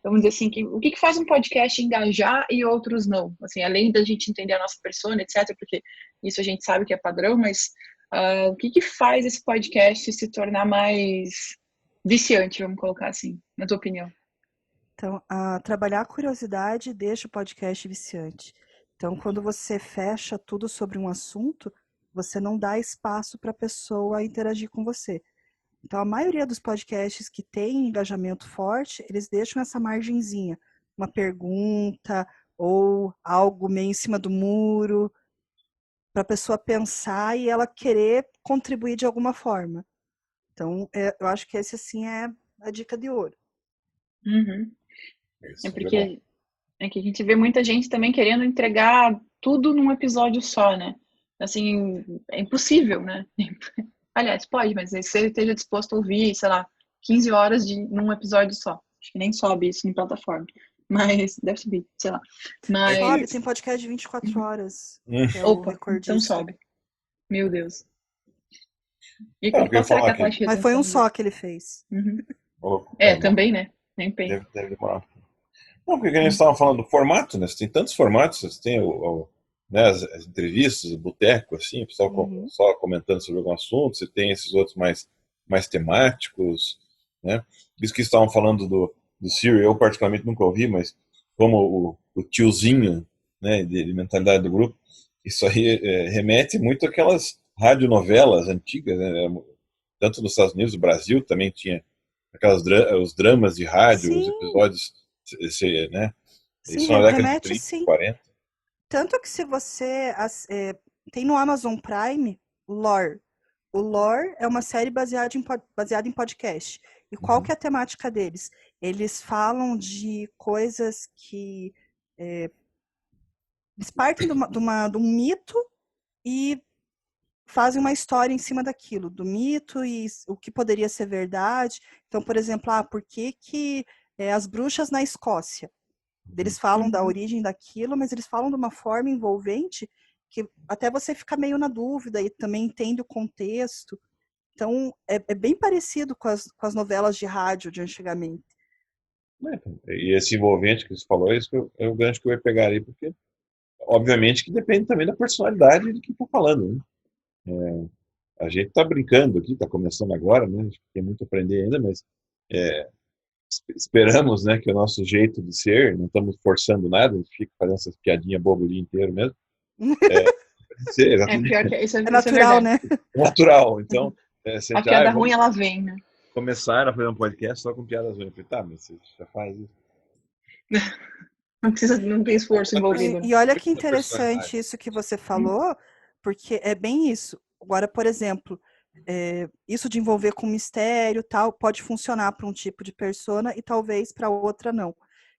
vamos dizer assim, o que faz um podcast engajar e outros não? Assim, além da gente entender a nossa persona, etc., porque isso a gente sabe que é padrão, mas o que faz esse podcast se tornar mais viciante, vamos colocar assim, na tua opinião?
Então, trabalhar a curiosidade deixa o podcast viciante. Então, quando você fecha tudo sobre um assunto, você não dá espaço para a pessoa interagir com você. Então, a maioria dos podcasts que tem engajamento forte, eles deixam essa margenzinha, uma pergunta ou algo meio em cima do muro, para a pessoa pensar e ela querer contribuir de alguma forma. Então, eu acho que esse, assim, é a dica de ouro.
Uhum.
Isso,
É porque é que a gente vê muita gente também querendo entregar tudo num episódio só, né? Assim, é impossível, né? Aliás, pode, mas se você esteja disposto a ouvir, sei lá, 15 horas num episódio só. Acho que nem sobe isso em plataforma. Mas deve subir, sei lá.
É
Mas.
Sobe,
que...
tem podcast de 24 horas,
Hum.
que é o
Opa, então
recordista.
sobe. Meu Deus. E
Não, eu queria
qual será que é
falar
a taxa de
Mas foi um
retenção
só
dele?
que ele fez.
Uhum.
É,
Também, né? Nem pensa.
deve demorar. Não, porque a gente estava falando do formato, né? Você tem tantos formatos, você tem né, as entrevistas, o boteco, assim, o pessoal
Uhum.
só comentando sobre algum assunto, você tem esses outros mais temáticos, né? Isso que estavam falando do Siri, eu particularmente nunca ouvi, mas como o tiozinho, né, de mentalidade do grupo, isso aí remete muito àquelas radionovelas antigas, né? Tanto nos Estados Unidos, no Brasil também tinha os dramas de rádio, os
Sim,
episódios, né?
sim,
Isso na década de
remete
30,
sim.
40.
Tanto que se você tem no Amazon Prime Lore. O Lore é uma série baseada em podcast. E qual que é a temática deles? Eles falam de coisas que eles partem de um mito e fazem uma história em cima daquilo, do mito e o que poderia ser verdade. Então, por exemplo, por que as bruxas na Escócia? Eles falam da origem daquilo, mas eles falam de uma forma envolvente que até você fica meio na dúvida e também entende o contexto. Então, é bem parecido com as novelas de rádio de antigamente.
E esse envolvente que você falou, é isso que é o gancho que eu ia pegar aí, porque, obviamente, que depende também da personalidade de quem está falando, né? A gente está brincando aqui, está começando agora, né? Acho que tem muito a aprender ainda, mas esperamos, né, que o nosso jeito de ser, não estamos forçando nada, a gente fica fazendo essas piadinhas bobas o dia inteiro mesmo. Ser exatamente
Pior que isso
É
é
natural,
verdade.
né?
natural. Então,
A
você
piada ruim,
vamos
ela vem, né?
começar a fazer um podcast só com piadas ruins. Eu falei, tá, mas você já faz isso.
Não tem esforço envolvido, né?
E olha que
Muito da personalidade.
interessante isso que você falou, porque é bem isso. Agora, por exemplo, isso de envolver com mistério tal pode funcionar para um tipo de persona e talvez para outra não.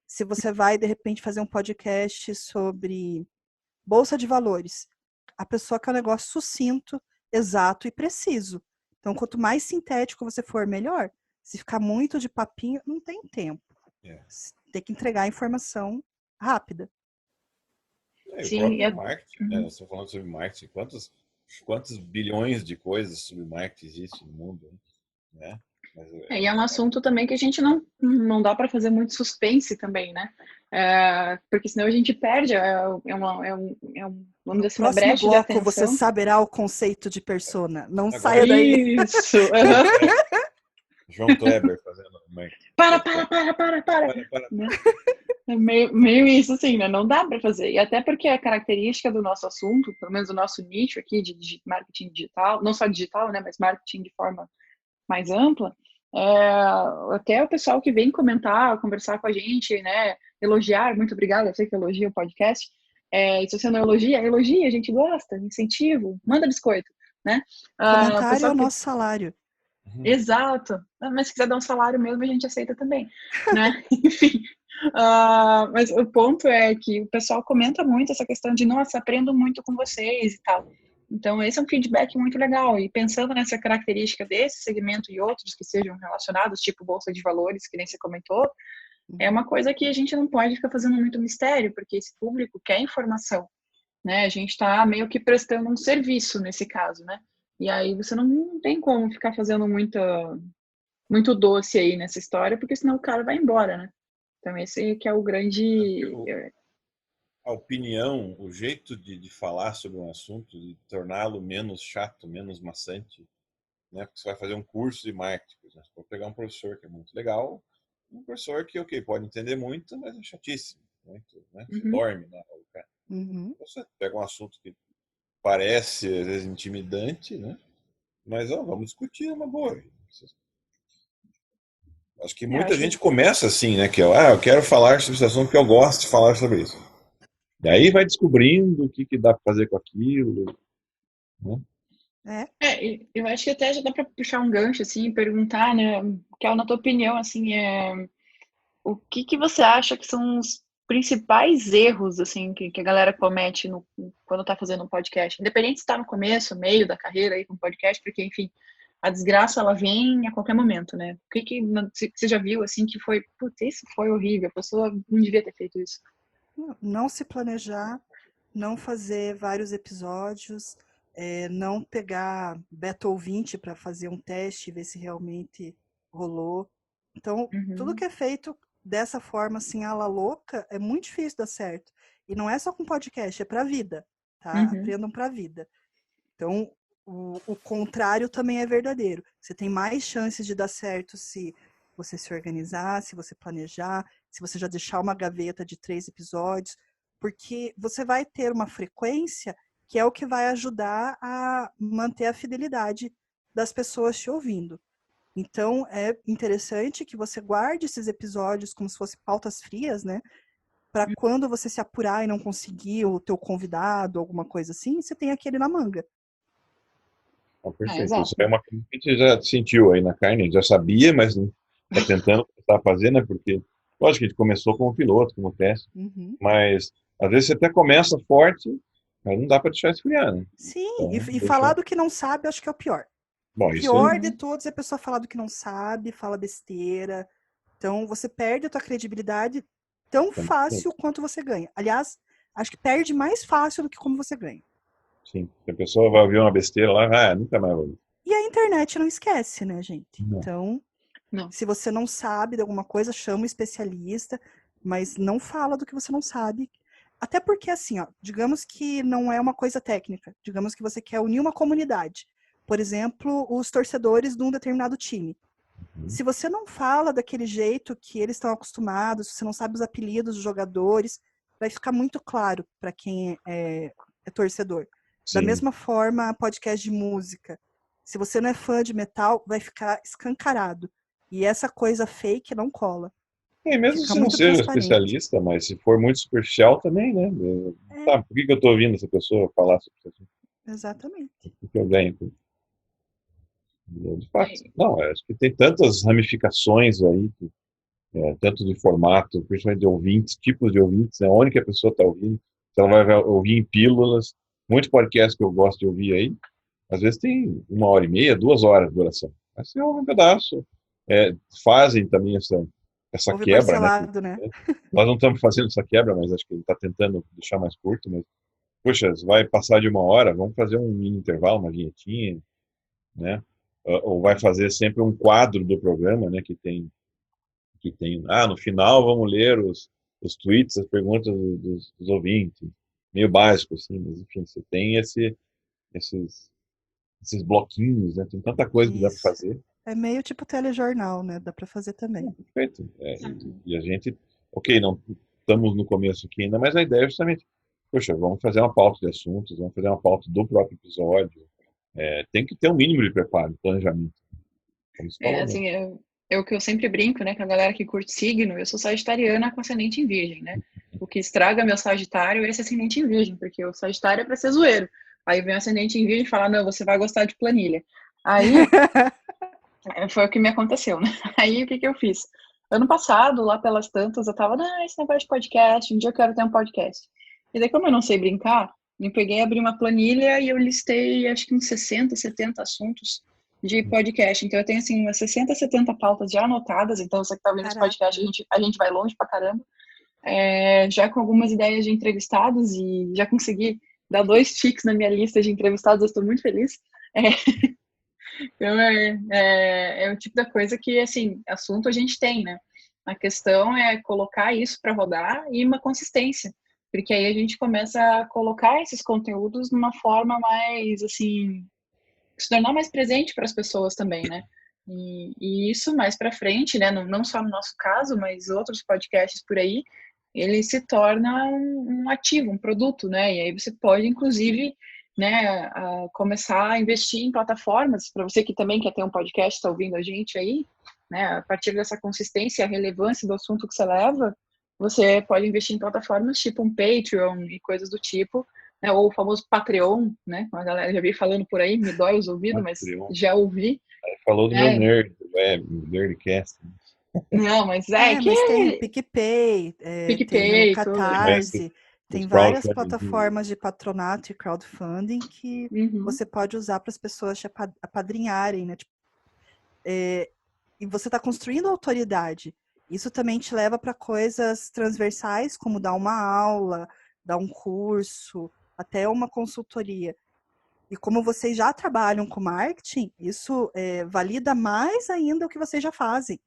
Se você vai, de repente, fazer um podcast sobre bolsa de valores, a pessoa quer um negócio sucinto, exato e preciso. Então, quanto mais sintético você for, melhor. Se ficar muito de papinho, não tem tempo.
É.
Tem que entregar a informação rápida.
E o
Sim,
próprio marketing, né? Nós estamos falando sobre marketing. Quantos bilhões de coisas sobre marketing existe no mundo, né? Mas,
e é um assunto também que a gente não dá para fazer muito suspense também, né? Porque senão a gente perde, vamos dizer assim, uma
Próximo
brecha de
bloco, você
atenção.
saberá o conceito de persona. Não
agora,
saia daí.
Isso! Uhum.
João Kleber fazendo marketing.
Para! Né? É meio isso, assim, né? Não dá para fazer. E até porque a característica do nosso assunto, pelo menos do nosso nicho aqui de marketing digital, não só digital, né? Mas marketing de forma mais ampla, até o pessoal que vem comentar, conversar com a gente, né? Elogiar, muito obrigada, eu sei que elogia o podcast. E se você não elogia, a gente gosta, incentivo, manda biscoito, né? O
Comentário é
pessoal
o
que
nosso salário.
Exato. Mas se quiser dar um salário mesmo, a gente aceita também, né? Enfim. Mas o ponto é que o pessoal comenta muito essa questão de, nossa, aprendo muito com vocês e tal. Então, esse é um feedback muito legal. E pensando nessa característica desse segmento e outros que sejam relacionados, tipo Bolsa de Valores, que nem você comentou, é uma coisa que a gente não pode ficar fazendo muito mistério, porque esse público quer informação, né? A gente está meio que prestando um serviço nesse caso, né? E aí você não tem como ficar fazendo muito doce aí nessa história, porque senão o cara vai embora, né? Então esse que é o grande...
A opinião, o jeito de falar sobre um assunto, de torná-lo menos chato, menos maçante, né? Porque você vai fazer um curso de marketing, por exemplo. Vou pegar um professor que é muito legal, um professor que, ok, pode entender muito, mas é chatíssimo. Muito, né? Você dorme na aula, cara. Você pega um assunto que parece, às vezes, intimidante, né? Mas, vamos discutir uma boa. Acho que muita gente começa assim, né? Que eu quero falar sobre esse assunto porque eu gosto de falar sobre isso. E aí vai descobrindo o que dá para fazer com aquilo, né?
Eu acho que até já dá para puxar um gancho, assim, e perguntar, né, Kel, na tua opinião, assim, o que você acha que são os principais erros, assim, que a galera comete quando tá fazendo um podcast? Independente se tá no começo, meio da carreira aí com podcast, porque, enfim, a desgraça, ela vem a qualquer momento, né? O que você já viu, assim, que foi, putz, isso foi horrível, a pessoa não devia ter feito isso.
Não se planejar, não fazer vários episódios, não pegar beta ouvinte para fazer um teste e ver se realmente rolou. Então, tudo que é feito dessa forma, assim, à la louca, é muito difícil dar certo. E não é só com podcast, é para a vida, tá? Aprendam para a vida. Então, o contrário também é verdadeiro. Você tem mais chances de dar certo se você se organizar, se você planejar, se você já deixar uma gaveta de 3 episódios, porque você vai ter uma frequência que é o que vai ajudar a manter a fidelidade das pessoas te ouvindo. Então, é interessante que você guarde esses episódios como se fossem pautas frias, né? Para quando você se apurar e não conseguir o teu convidado, alguma coisa assim, você tem aquele na manga.
Perfeito. Isso é uma coisa que a gente já sentiu aí na carne, a gente já sabia, mas não está tentando começar a fazer, né? Porque, lógico que a gente começou como piloto, como teste, mas às vezes você até começa forte, mas não dá para deixar esfriar, né?
Sim, então, e falar do que não sabe, acho que é o pior.
Bom,
o pior de todos é a pessoa falar do que não sabe, fala besteira. Então, você perde a tua credibilidade tão fácil quanto você ganha. Aliás, acho que perde mais fácil do que como você ganha.
Sim, a pessoa vai ouvir uma besteira lá, nunca mais vai ouvir.
E a internet não esquece, né, gente?
Não.
Então, se você não sabe de alguma coisa, chama um especialista, mas não fala do que você não sabe. Até porque, assim, ó, digamos que não é uma coisa técnica. Digamos que você quer unir uma comunidade. Por exemplo, os torcedores de um determinado time. Se você não fala daquele jeito que eles estão acostumados, se você não sabe os apelidos dos jogadores, vai ficar muito claro para quem é torcedor. Sim. Da mesma forma, podcast de música. Se você não é fã de metal, vai ficar escancarado. E essa coisa fake não cola.
E mesmo se não seja especialista, mas se for muito superficial também, né? Tá, por que eu estou ouvindo essa pessoa falar sobre isso?
Exatamente.
O que eu ganho? De fato. Não, acho que tem tantas ramificações aí, tanto de formato, principalmente de ouvintes, tipos de ouvintes, né? Onde que a pessoa está ouvindo. Se ela vai ouvir em pílulas, muitos podcasts que eu gosto de ouvir aí, às vezes tem 1h30, 2 horas de duração. Mas você ouve um pedaço. Fazem também essa
ouve
quebra,
parcelado, né?
Nós não estamos fazendo essa quebra, mas acho que ele está tentando deixar mais curto. Mas, poxa, vai passar de 1 hora, vamos fazer um mini intervalo, uma vinhetinha, né? Ou vai fazer sempre um quadro do programa, né? Que tem no final vamos ler os tweets, as perguntas dos ouvintes, meio básico, assim, mas enfim, você tem esses bloquinhos, né? Tem tanta coisa que dá para fazer.
É meio tipo telejornal, né? Dá para fazer também.
Perfeito. E a gente, não estamos no começo aqui ainda, mas a ideia é justamente, poxa, vamos fazer uma pauta de assuntos, vamos fazer uma pauta do próprio episódio. Tem que ter um mínimo de preparo, planejamento.
Assim, é o que eu sempre brinco, né, com a galera que curte signo. Eu sou sagitariana com ascendente em virgem, né? O que estraga meu sagitário é esse ascendente em virgem, porque o sagitário é para ser zoeiro. Aí vem o ascendente em virgem e fala, não, você vai gostar de planilha. Aí, foi o que me aconteceu, né? Aí, o que eu fiz? Ano passado, lá pelas tantas, eu tava, esse negócio de podcast, um dia eu quero ter um podcast. E daí, como eu não sei brincar, eu peguei, abri uma planilha e eu listei, acho que uns 60, 70 assuntos de podcast. Então, eu tenho, assim, umas 60, 70 pautas já anotadas. Então, você que tá ouvindo esse podcast, a gente vai longe pra caramba. Já com algumas ideias de entrevistados e já consegui dar 2 ticks na minha lista de entrevistados. Eu estou muito feliz. Então, é o tipo da coisa que, assim, assunto a gente tem, né? A questão é colocar isso para rodar e uma consistência. Porque aí a gente começa a colocar esses conteúdos numa forma mais, assim, se tornar mais presente para as pessoas também, né? E isso mais para frente, né? Não só no nosso caso, mas outros podcasts por aí, ele se torna um ativo, um produto, né? E aí você pode, inclusive, né, começar a investir em plataformas. Para você que também quer ter um podcast, está ouvindo a gente aí, né? A partir dessa consistência e a relevância do assunto que você leva, você pode investir em plataformas tipo um Patreon e coisas do tipo, Ou o famoso Patreon, né? A galera já veio falando por aí, me dói os ouvidos, mas
Patreon.
já ouvi.
Falou do meu nerd, Nerdcast.
Não, mas que
mas tem o PicPay, tem o
PicPay, tudo.
Catarse, tem
Os
várias
crowdfunding.
plataformas de patronato e crowdfunding que você pode usar para as pessoas te apadrinharem, né? Tipo, e você está construindo autoridade. Isso também te leva para coisas transversais, como dar uma aula, dar um curso, até uma consultoria. E como vocês já trabalham com marketing, isso valida mais ainda o que vocês já fazem.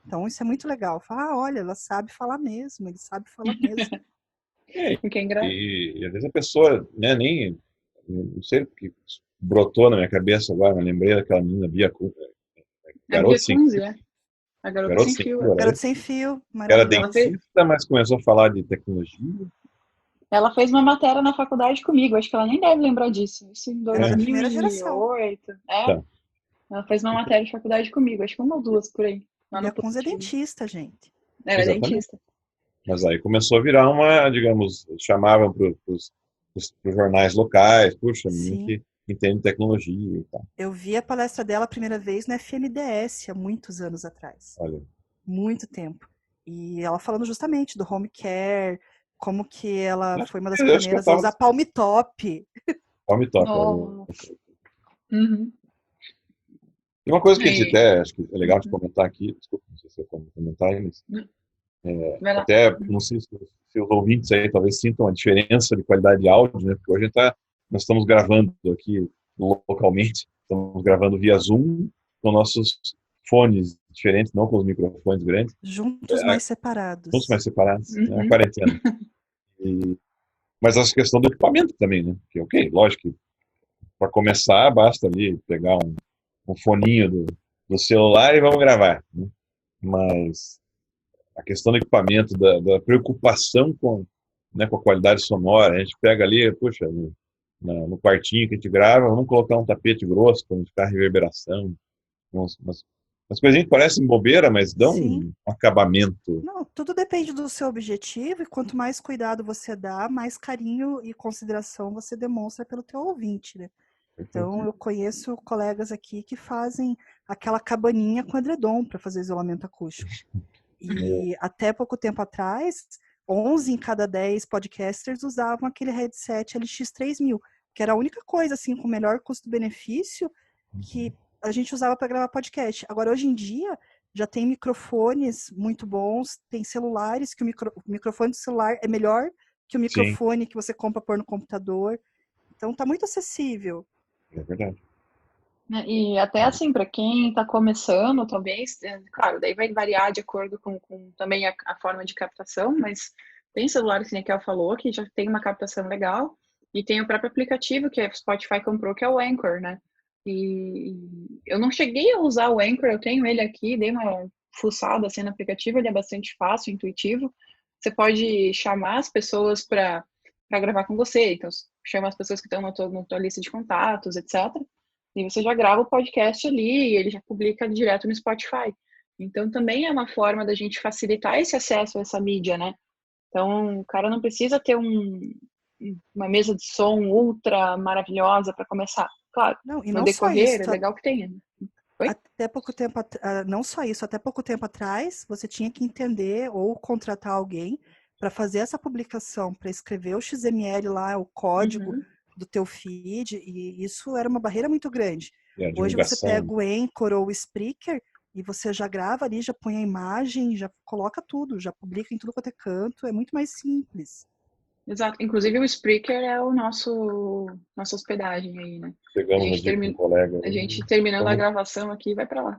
Então, isso é muito legal. Fala, olha, ela sabe falar mesmo, ele sabe falar mesmo.
E às vezes a pessoa, né, nem, não sei o que brotou na minha cabeça agora, me lembrei daquela menina Bia Garoto Sem
Kunze,
Fio.
a Garota Sem Fio.
Garoto Sem Fio,
Era
maravilhoso.
dentista, mas começou a falar de tecnologia.
Ela fez uma matéria na faculdade comigo, acho que ela nem deve lembrar disso. Isso em
Ela é da primeira geração.
2008.
Tá.
Ela fez uma matéria de faculdade comigo, acho que uma ou duas por aí.
Bia Kunze é dentista, gente.
Ela é dentista.
Mas aí começou a virar uma, digamos, chamavam para os jornais locais, puxa, menina que entende tecnologia e tal.
Eu vi a palestra dela a primeira vez no FMDS, há muitos anos atrás.
Olha.
Muito tempo. E ela falando justamente do home care, como que ela foi uma das primeiras a usar Palm Top.
Palm Top.
Uhum.
E uma coisa que a gente até acho que é legal de comentar aqui, desculpa, não sei se você pode comentar, mas até não sei se os ouvintes aí talvez sintam a diferença de qualidade de áudio, né? Porque hoje nós estamos gravando aqui localmente, estamos gravando via Zoom com nossos fones diferentes, não com os microfones grandes.
Juntos, mais separados.
Juntos, mais separados, né? A quarentena. Mas essa questão do equipamento também, né? Que, ok, lógico que para começar basta ali pegar um foninho do celular e vamos gravar, né? Mas a questão do equipamento, da preocupação com a qualidade sonora, a gente pega ali, puxa, no quartinho que a gente grava, vamos colocar um tapete grosso para não ficar reverberação, umas coisinhas que parecem bobeira, mas dão um acabamento.
Não, tudo depende do seu objetivo, e quanto mais cuidado você dá, mais carinho e consideração você demonstra pelo teu ouvinte, né? Então, eu conheço colegas aqui que fazem aquela cabaninha com edredom para fazer isolamento acústico. E até pouco tempo atrás, 11 em cada 10 podcasters usavam aquele headset LX3000, que era a única coisa assim com melhor custo-benefício que a gente usava para gravar podcast. Agora, hoje em dia, já tem microfones muito bons, tem celulares que o microfone do celular é melhor que o microfone que você compra por no computador. Então, tá muito acessível.
É verdade.
E até assim, para quem está começando, talvez, claro, daí vai variar de acordo com também a forma de captação, mas tem celulares que a Kel falou, que já tem uma captação legal, e tem o próprio aplicativo que a Spotify comprou, que é o Anchor, né? E eu não cheguei a usar o Anchor, eu tenho ele aqui, dei uma fuçada assim no aplicativo, ele é bastante fácil, intuitivo. Você pode chamar as pessoas para gravar com você, então chama as pessoas que estão na tua lista de contatos, etc. E você já grava o podcast ali e ele já publica direto no Spotify. Então, também é uma forma da gente facilitar esse acesso a essa mídia, né? Então, o cara não precisa ter uma mesa de som ultra maravilhosa para começar. Claro,
não, e
no
não
decorrer,
só isso,
é legal que tenha. Oi?
Até pouco tempo, não só isso, até pouco tempo atrás, você tinha que entender ou contratar alguém para fazer essa publicação, para escrever o XML lá, o código do teu feed, e isso era uma barreira muito grande. Hoje você pega o Anchor ou o Spreaker e você já grava ali, já põe a imagem, já coloca tudo, já publica em tudo quanto é canto, é muito mais simples.
Exato. Inclusive o Spreaker é o nossa hospedagem aí, né? A gente terminando a gravação aqui, vai para lá.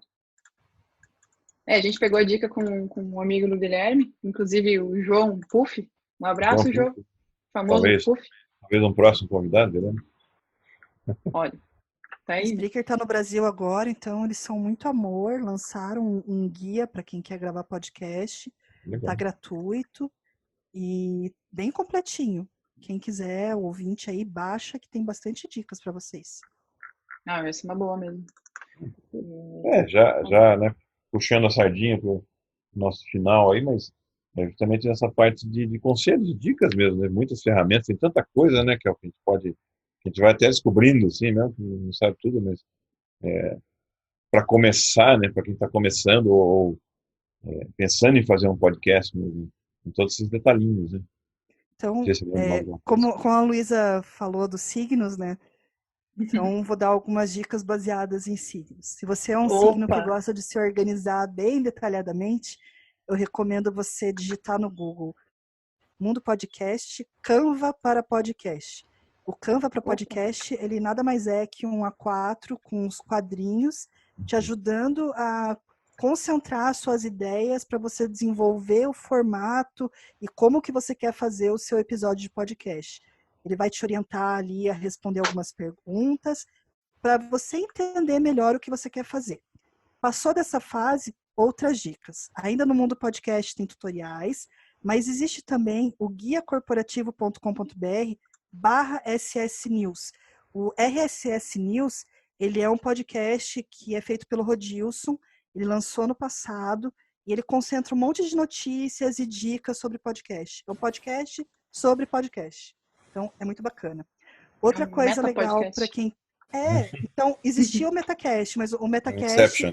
A gente pegou a dica com um amigo do Guilherme, inclusive o João Puff. Um abraço, João. Famoso Puff.
Talvez um próximo convidado, Guilherme.
Olha, tá aí.
O Spreaker tá no Brasil agora, então eles são muito amor. Lançaram um guia para quem quer gravar podcast. Legal. Tá gratuito e bem completinho. Quem quiser, o ouvinte aí, baixa, que tem bastante dicas para vocês.
Vai ser uma boa mesmo.
Já, né? Puxando a sardinha pro nosso final aí, mas É justamente nessa parte de conselhos, de dicas mesmo, né? Muitas ferramentas, tem tanta coisa, né, que é o que a gente vai até descobrindo, assim, né? Não sabe tudo, mas para começar, né, para quem está começando ou pensando em fazer um podcast mesmo, com todos esses detalhinhos, né? Não
Então,
sei se lembra mais alguma coisa.
como a Luísa falou dos signos, né? Então, vou dar algumas dicas baseadas em signos. Se você é um signo que
Opa!
gosta de se organizar bem detalhadamente, eu recomendo você digitar no Google Mundo Podcast, Canva para podcast. O Canva para podcast, ele nada mais é que um A4 com os quadrinhos te ajudando a concentrar suas ideias para você desenvolver o formato e como que você quer fazer o seu episódio de podcast. Ele vai te orientar ali a responder algumas perguntas para você entender melhor o que você quer fazer. Passou dessa fase, outras dicas. Ainda no Mundo Podcast tem tutoriais, mas existe também o guiacorporativo.com.br/SS News. O RSS News, ele é um podcast que é feito pelo Rodilson, ele lançou no passado, e ele concentra um monte de notícias e dicas sobre podcast. É um podcast sobre podcast. Então, é muito bacana. Outra coisa legal para quem... então, existia o Metacast, mas o Metacast,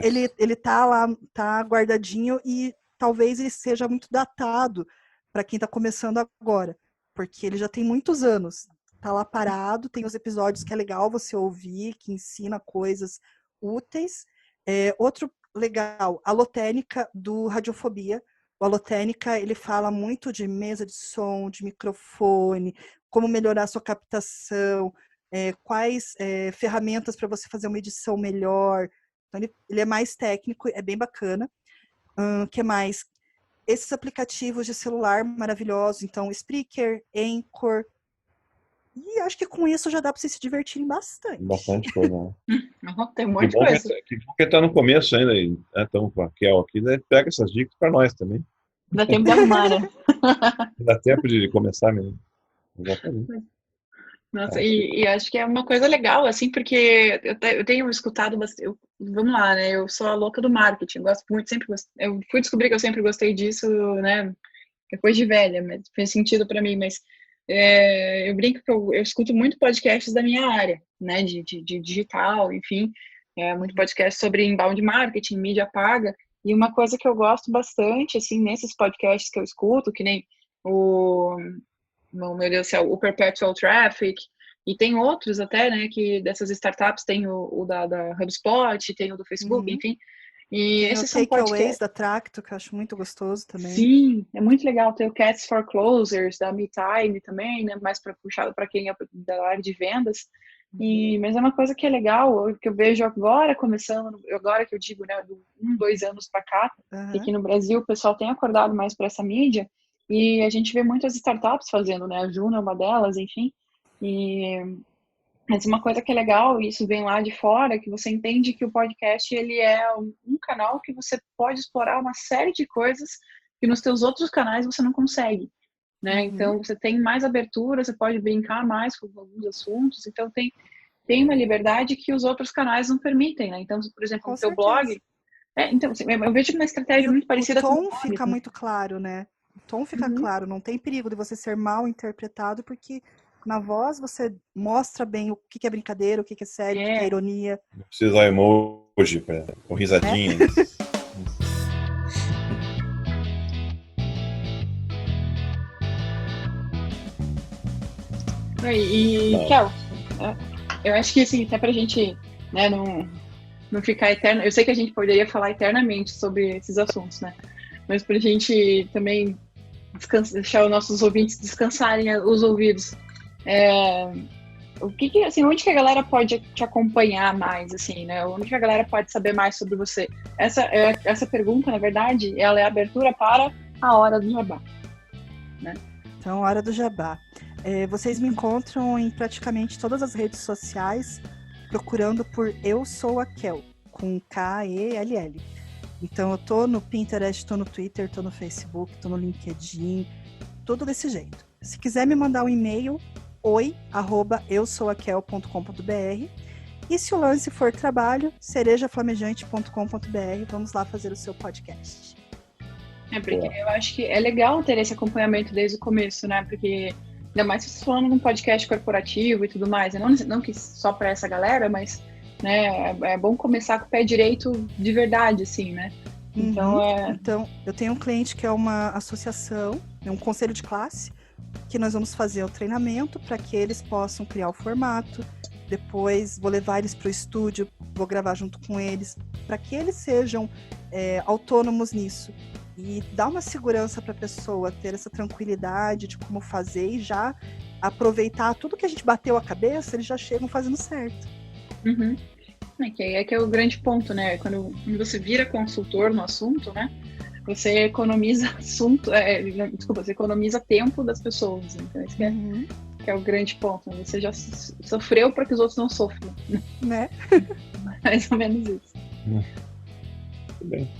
ele tá lá, tá guardadinho e talvez ele seja muito datado para quem está começando agora, porque ele já tem muitos anos. Tá lá parado, tem os episódios que é legal você ouvir, que ensina coisas úteis. Outro legal, a Alotênica do Radiofobia. O Alotênica, ele fala muito de mesa de som, de microfone, como melhorar a sua captação, quais ferramentas para você fazer uma edição melhor. Então, ele é mais técnico, é bem bacana. Que mais? Esses aplicativos de celular maravilhosos, então Spreaker, Anchor. E acho que com isso já dá para vocês se divertirem bastante.
Bastante coisa, né?
Tem um monte de coisa.
Que bom que tá no começo ainda, então com a Kel aqui, né? Pega essas dicas para nós também.
Dá tempo de arrumar, né?
Dá tempo de começar mesmo. Exatamente.
Nossa, e acho que é uma coisa legal, assim, porque eu tenho escutado bastante. Vamos lá, né? Eu sou a louca do marketing, gosto muito, eu fui descobrir que eu sempre gostei disso, né? Depois de velha, mas fez sentido para mim, mas eu brinco que eu escuto muito podcasts da minha área, né? De digital, enfim, muito podcast sobre inbound marketing, mídia paga, e uma coisa que eu gosto bastante, assim, nesses podcasts que eu escuto, que nem meu Deus do céu, o Perpetual Traffic, e tem outros até, né, que dessas startups, tem o da HubSpot, tem o do Facebook, enfim. E
tem
esses
o
são
Takeaways da Tracto, que eu acho muito gostoso também.
Sim, é muito legal. Tem o Cats for Closers, da MeTime também, né, mais puxado para quem é da área de vendas. Mas é uma coisa que é legal, que eu vejo agora começando, agora que eu digo, né, 2 anos para cá, que aqui no Brasil o pessoal tem acordado mais para essa mídia, e a gente vê muitas startups fazendo, né, a Juno é uma delas, enfim, mas uma coisa que é legal, e isso vem lá de fora, que você entende que o podcast, ele é um canal que você pode explorar uma série de coisas que nos teus outros canais você não consegue, né? Então, você tem mais abertura, você pode brincar mais com alguns assuntos, então tem uma liberdade que os outros canais não permitem, né? Então, por exemplo, no teu blog... então, assim, eu vejo uma estratégia muito parecida com o
tom fica muito claro, né? O tom fica claro, não tem perigo de você ser mal interpretado, porque na voz você mostra bem o que é brincadeira, o que é sério, o que é ironia.
Não precisa usar emoji com risadinha.
Kel, eu acho que assim, até pra gente, né, não ficar eterno, eu sei que a gente poderia falar eternamente sobre esses assuntos, né? Mas pra gente também deixar os nossos ouvintes descansarem os ouvidos. Onde que a galera pode te acompanhar mais, assim, né? Onde que a galera pode saber mais sobre você? Essa pergunta, na verdade, ela é a abertura para a Hora do Jabá, né?
Então, Hora do Jabá. Vocês me encontram em praticamente todas as redes sociais, procurando por Eu Sou a Kel, com K-E-L-L. Então, eu tô no Pinterest, tô no Twitter, tô no Facebook, tô no LinkedIn, tudo desse jeito. Se quiser me mandar um e-mail, oi@eusouaquel.com.br. E se o lance for trabalho, cerejaflamejante.com.br. Vamos lá fazer o seu podcast.
Porque eu acho que é legal ter esse acompanhamento desde o começo, né? Porque ainda mais se você falando de um podcast corporativo e tudo mais, não que só para essa galera, mas né, é bom começar com o pé direito de verdade, assim, né?
Então, eu tenho um cliente que é uma associação, é um conselho de classe, que nós vamos fazer o treinamento para que eles possam criar o formato. Depois vou levar eles para o estúdio, vou gravar junto com eles, para que eles sejam autônomos nisso. E dar uma segurança para a pessoa ter essa tranquilidade de como fazer e já aproveitar tudo que a gente bateu a cabeça, eles já chegam fazendo certo.
Uhum. Que é o grande ponto, né? Quando você vira consultor no assunto, né? Você economiza você economiza tempo das pessoas. Então, isso que é o grande ponto. Você já sofreu para que os outros não sofram.
Né?
Mais ou menos isso.
Muito bem.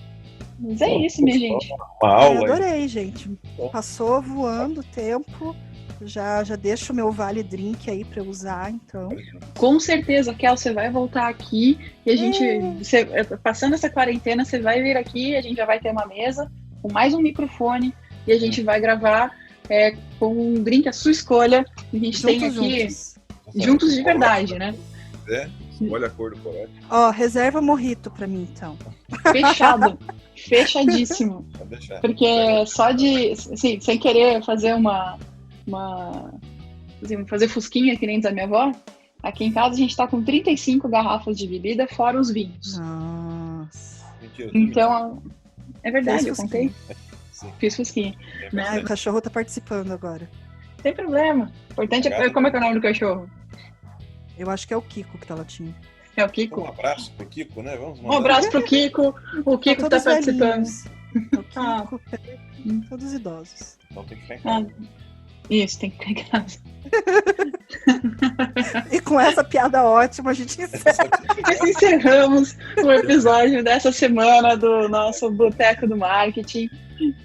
Mas é isso, minha gente.
Uma aula.
Eu adorei, gente. Passou voando o tempo. Já deixo o meu Vale Drink aí para usar, então.
Com certeza, Kel, você vai voltar aqui e a gente, passando essa quarentena, você vai vir aqui, a gente já vai ter uma mesa com mais um microfone e a gente vai gravar com um drink à sua escolha. A gente tem aqui juntos de verdade, né?
Escolha a cor do corante.
Reserva mojito para mim, então.
Fechado. Fechadíssimo. Porque só de, assim, sem querer fazer fazer fusquinha que nem da minha avó, aqui em casa a gente tá com 35 garrafas de bebida, fora os vinhos.
Nossa.
Então, é verdade, eu contei. Fiz fusquinha.
O cachorro tá participando agora.
Sem problema. O importante é como é que é o nome do cachorro?
Eu acho que é o Kiko que tá latindo.
É o Kiko?
Um abraço pro Kiko, né?
Um abraço pro Kiko. O Kiko tá participando.
O Kiko, todos idosos.
Então tem que ficar em casa.
Isso, tem que ficar em casa.
E com essa piada ótima, a gente encerra.
Assim encerramos o episódio dessa semana do nosso Boteco do Marketing.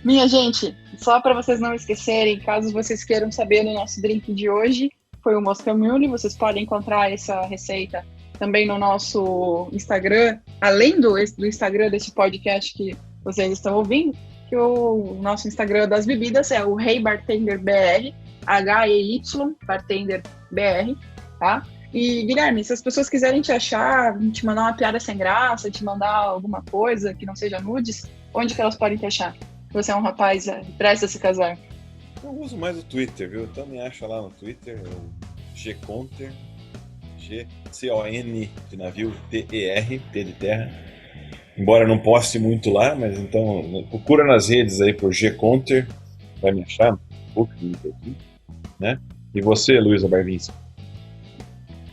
Minha gente, só para vocês não esquecerem, caso vocês queiram saber no nosso drink de hoje, foi o Mosca Mule. Vocês podem encontrar essa receita também no nosso Instagram, além do Instagram desse podcast que vocês estão ouvindo, que o nosso Instagram das bebidas é o Hey Bartender BR, HEY Bartender BR, tá? E Guilherme, se as pessoas quiserem te achar, te mandar uma piada sem graça, te mandar alguma coisa que não seja nudes, onde que elas podem te achar? Você é um rapaz prestes a se casar.
Eu uso mais o Twitter, viu? Então me acha lá no Twitter, o Gconter, G-C-O-N de navio, T-E-R, T de terra. Embora não poste muito lá, mas então procura nas redes aí por Gconter, vai me achar no Facebook, no YouTube, né? E você, Luísa Barvinski?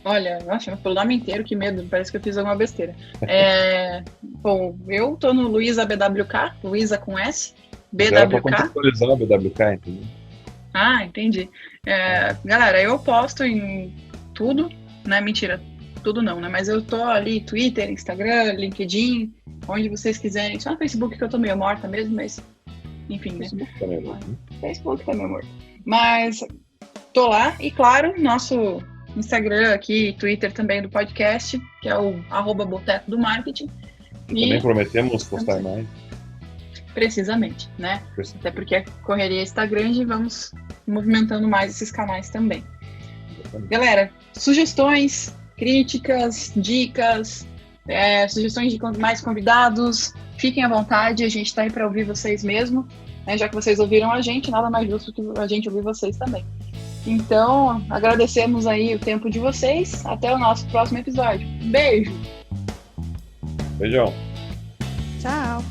Olha, nossa, pelo nome inteiro, que medo, parece que eu fiz alguma besteira. Bom, eu tô no Luísa BWK, Luísa com S, BWK.
Para contextualizar o BWK, entendeu?
Ah, entendi. Galera, eu posto em tudo, né? Mentira, tudo não, né? Mas eu tô ali, Twitter, Instagram, LinkedIn, onde vocês quiserem. Só no Facebook que eu tô meio morta mesmo, mas enfim, né? Facebook tá meio morto. Mas tô lá e, claro, nosso Instagram aqui, Twitter também do podcast, que é o @Boteco do Marketing.
E também prometemos postar mais.
Precisamente, né? Até porque a correria está grande e vamos movimentando mais esses canais também. Galera, sugestões, críticas, dicas, sugestões de mais convidados, fiquem à vontade, a gente está aí para ouvir vocês mesmo, né? Já que vocês ouviram a gente, nada mais justo que a gente ouvir vocês também. Então, agradecemos aí o tempo de vocês, até o nosso próximo episódio. Beijo!
Beijão!
Tchau!